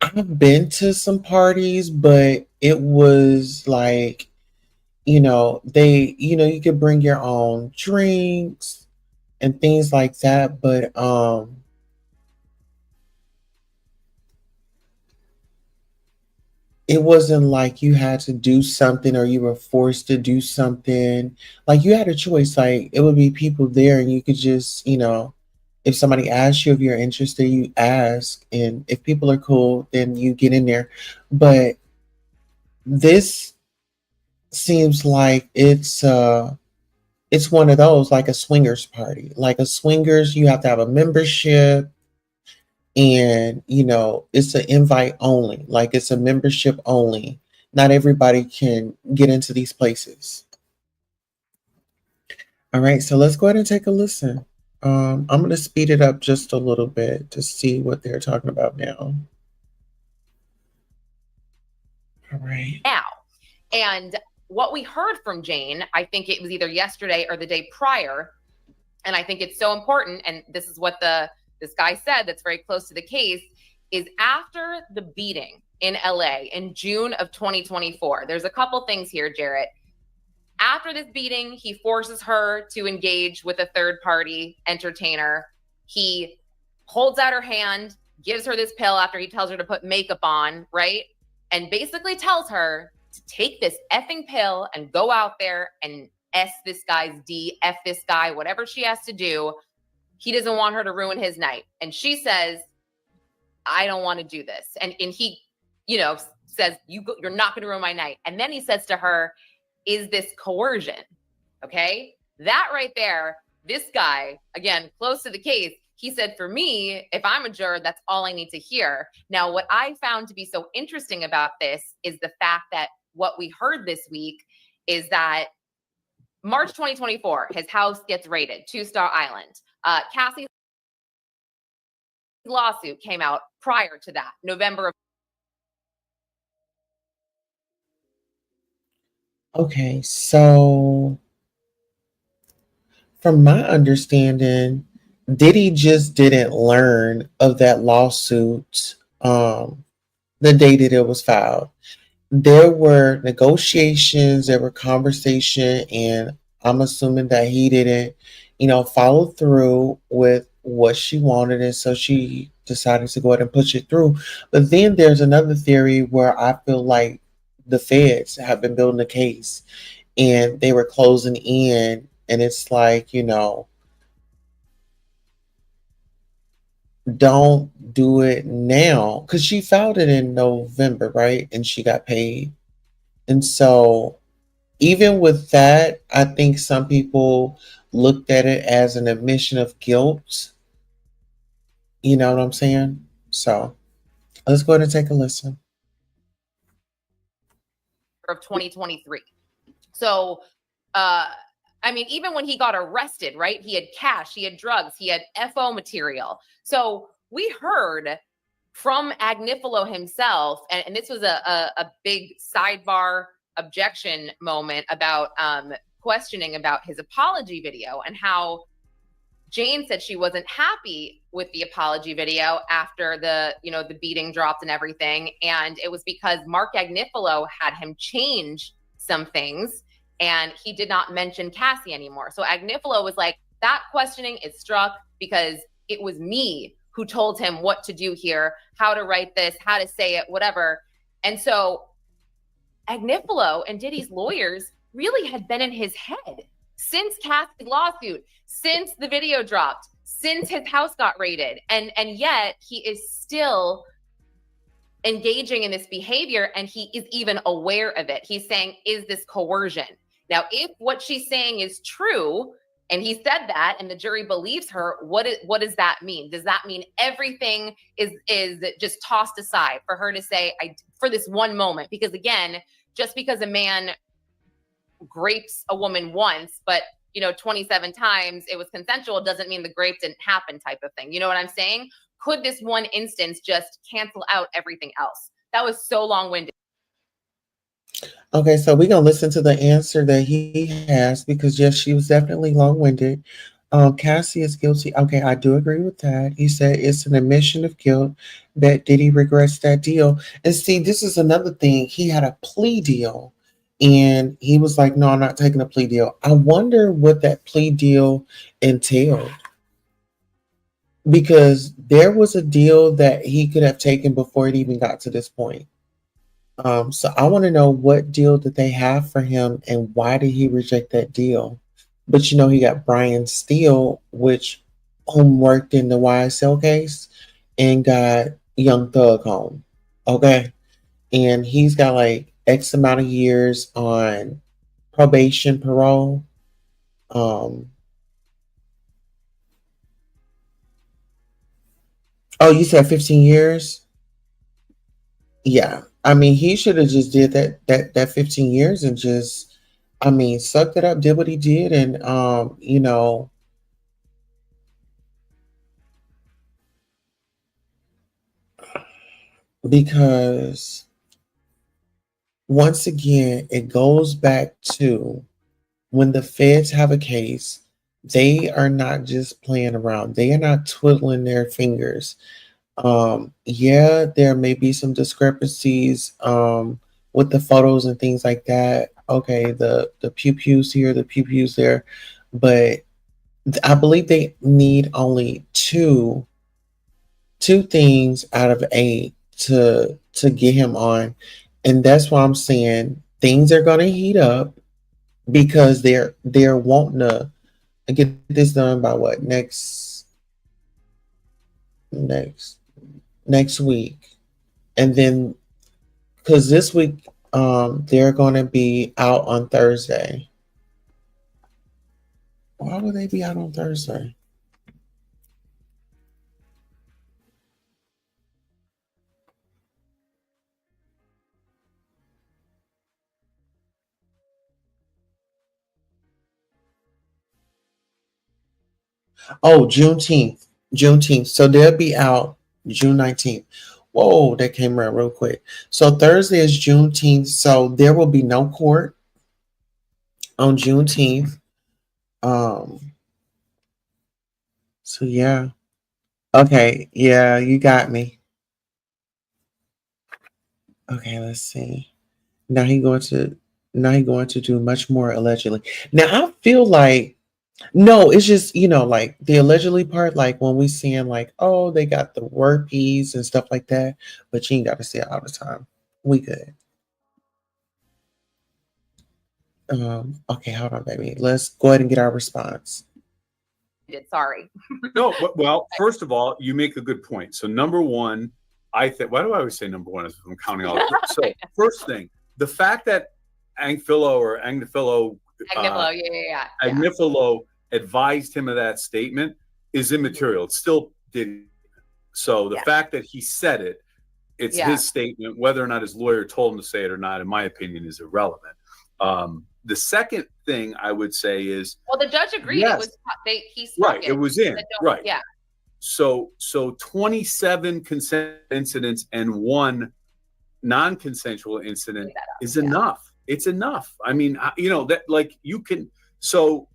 I've been to some parties, but it was like, you could bring your own drinks and things like that. But it wasn't like you had to do something or you were forced to do something. Like you had a choice. Like it would be people there and you could just, if somebody asks you if you're interested, you ask. And if people are cool, then you get in there. But this seems like it's one of those, like a swingers party. Like a swingers, you have to have a membership, and it's an invite only. Like it's a membership only. Not everybody can get into these places. All right, so let's go ahead and take a listen. I'm going to speed it up just a little bit to see what they're talking about now. All right. Now, and what we heard from Jane, I think it was either yesterday or the day prior, and I think it's so important, and this is what this guy said that's very close to the case, is after the beating in LA in June of 2024, there's a couple things here, Jarrett. After this beating, he forces her to engage with a third-party entertainer. He holds out her hand, gives her this pill after he tells her to put makeup on, right? And basically tells her to take this effing pill and go out there and S this guy's D, F this guy, whatever she has to do. He doesn't want her to ruin his night. And she says, I don't want to do this. And he, says, you're not going to ruin my night. And then he says to her, is this coercion? Okay. That right there, this guy, again, close to the case, he said, for me, if I'm a juror, that's all I need to hear. Now, what I found to be so interesting about this is the fact that what we heard this week is that March 2024, his house gets raided, Two-Star Island. Cassie's lawsuit came out prior to that, November of. Okay, so from my understanding, Diddy just didn't learn of that lawsuit the day that it was filed. There were negotiations, there were conversation, and I'm assuming that he didn't, follow through with what she wanted, and so she decided to go ahead and push it through. But then there's another theory where I feel like the feds have been building a case and they were closing in, and it's like, don't do it now because she filed it in November, right? And she got paid. And so, even with that, I think some people looked at it as an admission of guilt. You know what I'm saying? So, let's go ahead and take a listen. Of 2023. So, I mean, even when he got arrested, right? He had cash, he had drugs, he had FO material. So we heard from Agnifilo himself, and this was a big sidebar objection moment about questioning about his apology video and how Jane said she wasn't happy with the apology video after the beating dropped and everything. And it was because Mark Agnifilo had him change some things and he did not mention Cassie anymore. So Agnifilo was like, that questioning is struck because it was me who told him what to do here, how to write this, how to say it, whatever. And so Agnifilo and Diddy's lawyers really had been in his head since Cassie's lawsuit, since the video dropped, since his house got raided. And yet he is still engaging in this behavior and he is even aware of it. He's saying, is this coercion? Now, if what she's saying is true, and he said that, and the jury believes her, what does that mean? Does that mean everything is just tossed aside for her to say, for this one moment? Because again, just because a man grapes a woman once, but 27 times it was consensual, doesn't mean the grape didn't happen type of thing. You know what I'm saying? Could this one instance just cancel out everything else? That was so long-winded. Okay, so we're going to listen to the answer that he has because, yes, she was definitely long winded. Cassie is guilty. Okay, I do agree with that. He said it's an admission of guilt that Diddy regrets that deal. And see, this is another thing. He had a plea deal and he was like, no, I'm not taking a plea deal. I wonder what that plea deal entailed because there was a deal that he could have taken before it even got to this point. So I want to know what deal did they have for him and why did he reject that deal? But he got Brian Steele, which worked in the YSL case and got Young Thug home. Okay. And he's got like X amount of years on probation, parole. Oh, you said 15 years? Yeah. I mean, he should have just did that 15 years and just, I mean, sucked it up, did what he did, and because once again, it goes back to when the feds have a case, they are not just playing around. They are not twiddling their fingers. Yeah, there may be some discrepancies with the photos and things like that. Okay, the pew pews here, the pew pews there, but I believe they need only two things out of eight to get him on, and that's why I'm saying things are gonna heat up because they're wanting to get this done by what next next week, and then because this week they're going to be out on Thursday. Why would they be out on Thursday? Oh, Juneteenth. So they'll be out June 19th. Whoa, that came around real quick. So Thursday is Juneteenth. So there will be no court on Juneteenth. So yeah. Okay, yeah, you got me. Okay, let's see. Now he going to now he going to do much more allegedly. Now I feel like No, it's just, like the allegedly part, like when we seeing like, oh, they got the word peas and stuff like that, but you ain't got to say it all the time. We good. Okay, hold on, baby. Let's go ahead and get our response. Sorry. No, well, first of all, you make a good point. So number one, I think, why do I always say number one as I'm counting all of So first thing, the fact that Agnifilo, Agnifilo advised him of that statement is immaterial. It's still Diddy. So the fact that he said it, it's his statement. Whether or not his lawyer told him to say it or not, in my opinion, is irrelevant. The second thing I would say is, well, the judge agreed. Yes. He struck Right. It was in. Right. Yeah. So 27 consent incidents and 1 non-consensual incident is enough. It's enough. I mean, that like you can. So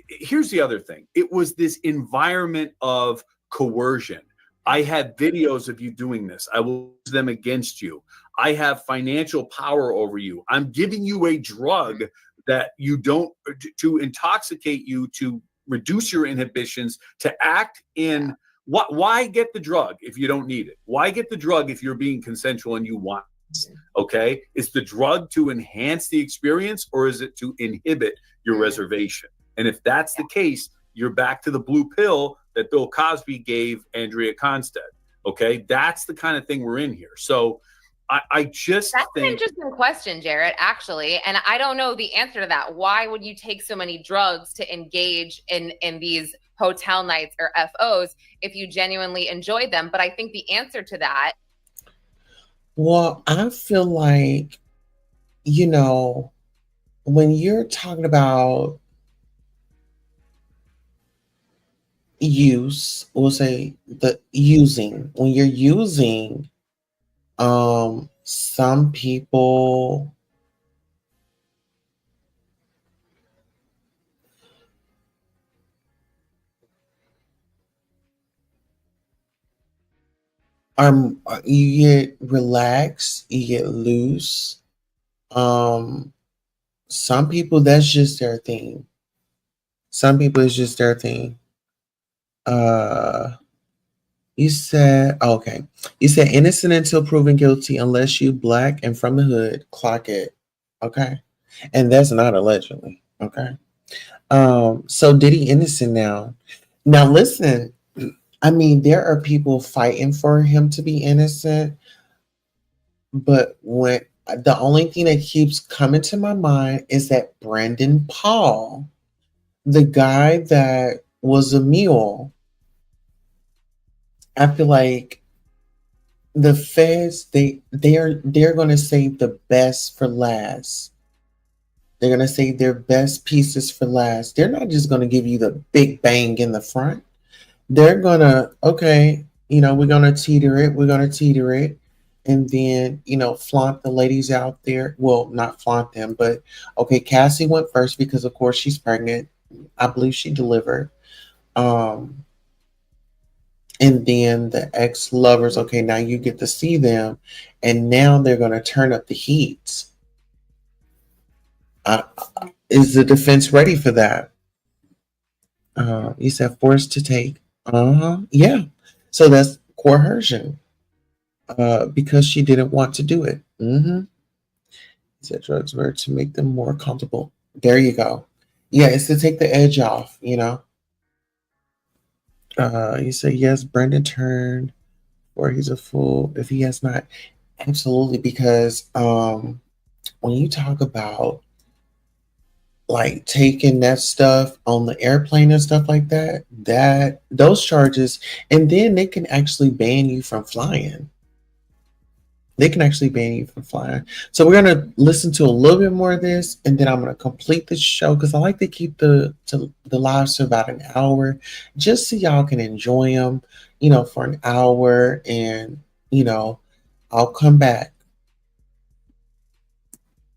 here's the other thing. It was this environment of coercion. I had videos of you doing this. I will use them against you. I have financial power over you. I'm giving you a drug that you don't, to intoxicate you, to reduce your inhibitions, to act in. Why get the drug if you don't need it? Why get the drug if you're being consensual and you want it? Okay? Is the drug to enhance the experience, or is it to inhibit your reservation? And if that's the case, you're back to the blue pill that Bill Cosby gave Andrea Constead. Okay? That's the kind of thing we're in here. So I just That's think an interesting question, Jarrett, actually. And I don't know the answer to that. Why would you take so many drugs to engage in these hotel nights or FOs if you genuinely enjoyed them? But I think the answer to that. Well, I feel like, when you're talking about use, we'll say when you're using, some people you get relaxed, you get loose. Some people, that's just their thing. Some people, it's just their thing. You said, okay. You said innocent until proven guilty unless you black and from the hood, clock it. Okay. And that's not allegedly. Okay. So Diddy innocent now. Now listen, I mean, there are people fighting for him to be innocent, but when the only thing that keeps coming to my mind is that Brandon Paul, the guy that was a mule, I feel like the feds they're going to save the best for last. They're going to save their best pieces for last. They're not just going to give you the big bang in the front. They're going to, okay, we're going to teeter it. We're going to teeter it. And then, flaunt the ladies out there. Well, not flaunt them, but okay, Cassie went first because of course she's pregnant. I believe she delivered. And then the ex-lovers, okay, now you get to see them, and now they're going to turn up the heat. Is the defense ready for that? You said forced to take. Yeah. So that's coercion. Because she didn't want to do it. He said drugs were to make them more comfortable. There you go. Yeah, it's to take the edge off, You say yes, Brendan turned, or he's a fool if he has not. Absolutely, because when you talk about like taking that stuff on the airplane and stuff like that, those charges, and then they can actually ban you from flying. They can actually ban you from flying. So we're going to listen to a little bit more of this, and then I'm going to complete the show because I like to keep the lives to about an hour, just so y'all can enjoy them, for an hour, and I'll come back.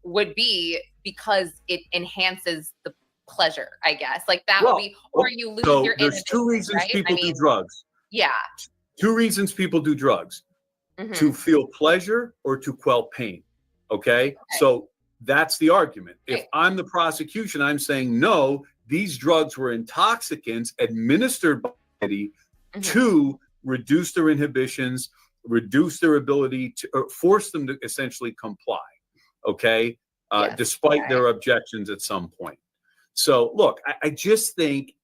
Would be because it enhances the pleasure, I guess. Like that would be, or you lose your. There's 2 reasons right? people do drugs. Yeah. 2 reasons people do drugs. To feel pleasure or to quell pain. Okay? So that's the argument. If I'm the prosecution, I'm saying no, these drugs were intoxicants administered by Diddy Mhm. to reduce their inhibitions, reduce their ability to, or force them to essentially comply. Okay. Yes. Despite their objections at some point. So look, I just think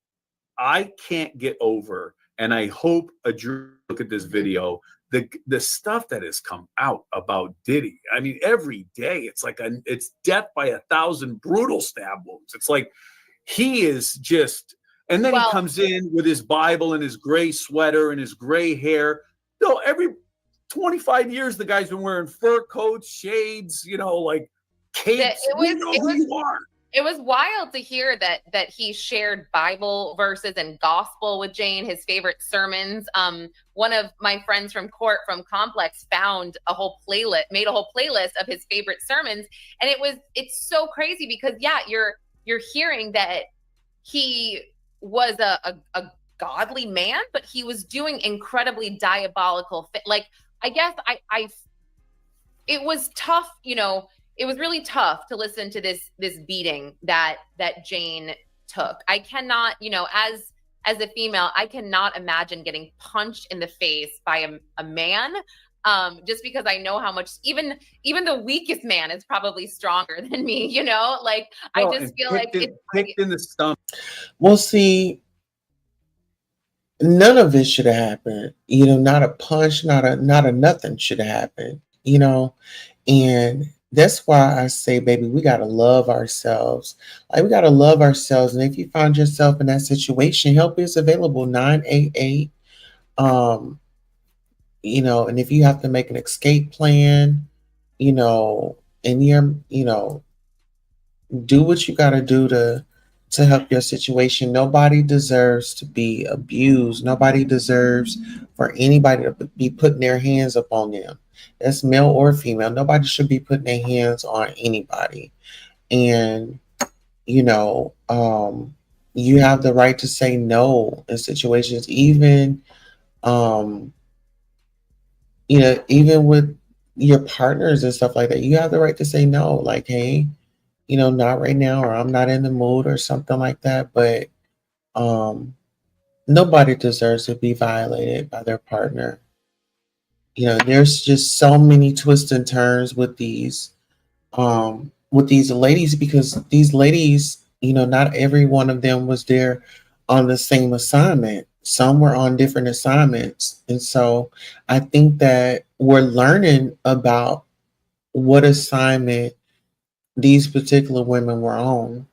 I can't get over, and I hope a jury look at this video, the stuff that has come out about Diddy. I mean, every day it's like it's death by 1,000 brutal stab wounds. It's like he is just, and then he Well, comes in with his Bible and his gray sweater and his gray hair. No, every 25 years the guy's been wearing fur coats, shades, like capes. We know who you are. It was wild to hear that he shared Bible verses and gospel with Jane, his favorite sermons. One of my friends from court from Complex found made a whole playlist of his favorite sermons. And it's so crazy because you're hearing that he was a godly man, but he was doing incredibly diabolical like, I guess it was tough, it was really tough to listen to this beating that Jane took. I cannot, as a female, I cannot imagine getting punched in the face by a man. Just because I know how much even the weakest man is probably stronger than me, like I just feel like it's kicked in the stomach. Well, see, none of it should have happened. Not a punch, not a nothing should have happened. And that's why I say, baby, we gotta love ourselves. Like, we gotta love ourselves. And if you find yourself in that situation, help is available, 988. And if you have to make an escape plan, and do what you gotta do to help your situation. Nobody deserves to be abused. Nobody deserves for anybody to be putting their hands up on them. That's male or female. Nobody should be putting their hands on anybody. And, you have the right to say no in situations, even, even with your partners and stuff like that. You have the right to say no, like, hey, not right now, or I'm not in the mood or something like that. But nobody deserves to be violated by their partner. There's just so many twists and turns with these ladies, because these ladies, not every one of them was there on the same assignment. Some were on different assignments. And so I think that we're learning about what assignment these particular women were on.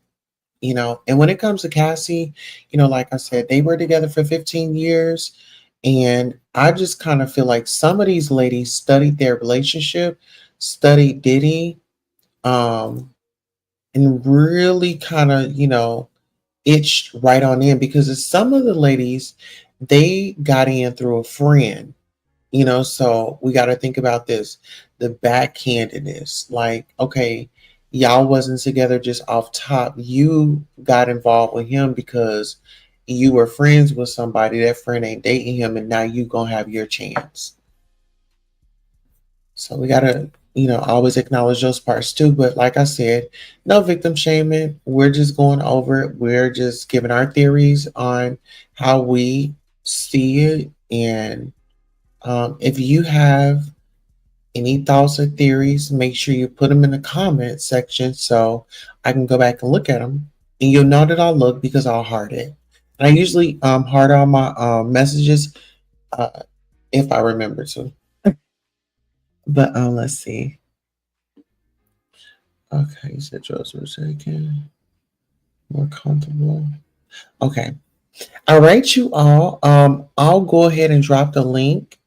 And when it comes to Cassie, like I said, they were together for 15 years. And I just kind of feel like some of these ladies studied their relationship, studied Diddy, and really kind of, itched right on in, because some of the ladies, they got in through a friend. So we got to think about this, the backhandedness. Like, okay, y'all wasn't together just off top. You got involved with him because you were friends with somebody. That friend ain't dating him, and now you gonna have your chance. So we gotta, always acknowledge those parts too. But like I said, no victim shaming. We're just going over it. We're just giving our theories on how we see it. And if you have any thoughts or theories, make sure you put them in the comment section so I can go back and look at them. And you'll know that I'll look because I'll heart it. And I usually heart all my messages if I remember to. But let's see. Okay, you said drugs were taken. More comfortable. Okay. All right, you all. I'll go ahead and drop the link.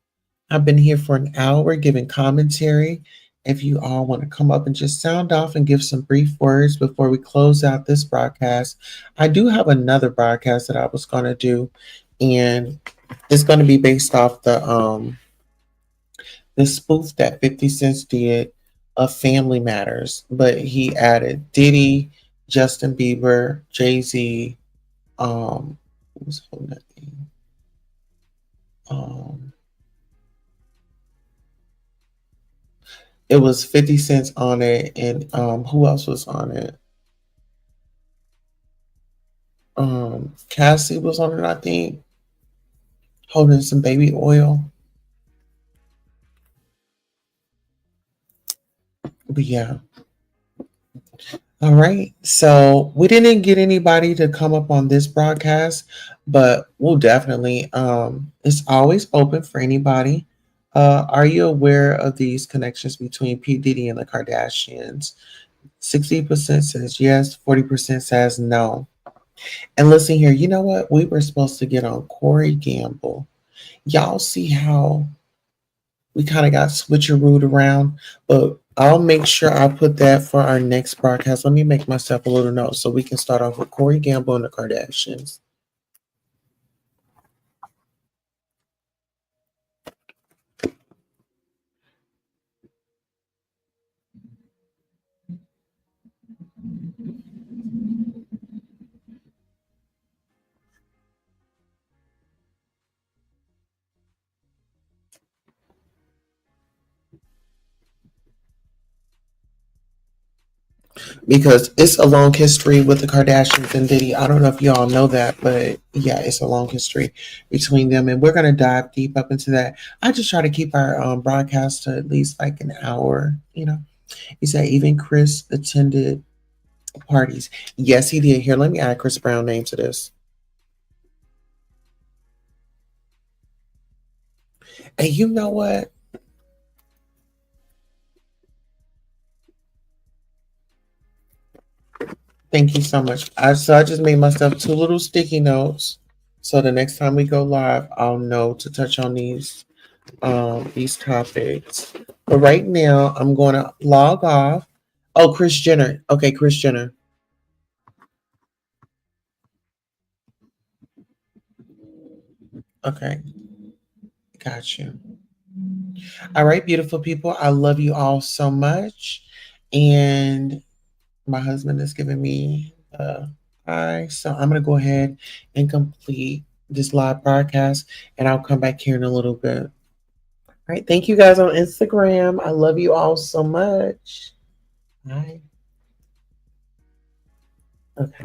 I've been here for an hour giving commentary. If you all want to come up and just sound off and give some brief words before we close out this broadcast. I do have another broadcast that I was going to do, and it's going to be based off the spoof that 50 Cent did of Family Matters, but he added Diddy, Justin Bieber, Jay-Z, who's holding that name? It was 50 Cent on it, and who else was on it? Cassie was on it, I think, holding some baby oil. But yeah. All right. So we didn't get anybody to come up on this broadcast, but we'll definitely it's always open for anybody. Are you aware of these connections between P. Diddy and the Kardashians? 60% says yes, 40% says no. And listen here, you know what? We were supposed to get on Corey Gamble. Y'all see how we kind of got switcherooed around, but I'll make sure I put that for our next broadcast. Let me make myself a little note so we can start off with Corey Gamble and the Kardashians. Because it's a long history with the Kardashians and Diddy. I don't know if y'all know that, but yeah, it's a long history between them, and we're gonna dive deep up into that. I just try to keep our broadcast to at least like an hour. You know, he said even Chris attended parties. Yes, he did. Here, let me add Chris Brown name to this. And you know what? Thank you so much. I just made myself two little sticky notes, so the next time we go live, I'll know to touch on these topics. But right now, I'm going to log off. Oh, Chris Jenner. Okay, Chris Jenner. Okay, got you. All right, beautiful people. I love you all so much, and my husband is giving me hi. So I'm gonna go ahead and complete this live broadcast, and I'll come back here in a little bit. All right. Thank you guys on Instagram. I love you all so much. Bye. Okay.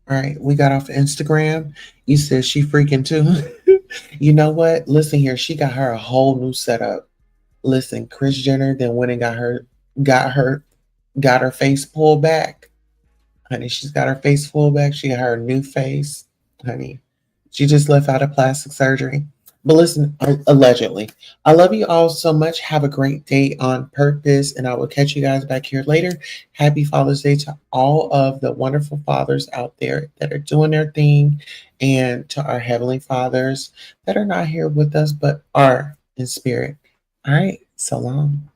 All right. We got off Instagram. You said she freaking too. You know what? Listen here. She got her a whole new setup. Listen, Chris Jenner then went and got her, got her face pulled back. Honey, she's got her face pulled back. She got her new face. Honey, she just left out of plastic surgery. But listen, allegedly. I love you all so much. Have a great day on purpose. And I will catch you guys back here later. Happy Father's Day to all of the wonderful fathers out there that are doing their thing. And to our Heavenly Fathers that are not here with us, but are in spirit. All right. So long.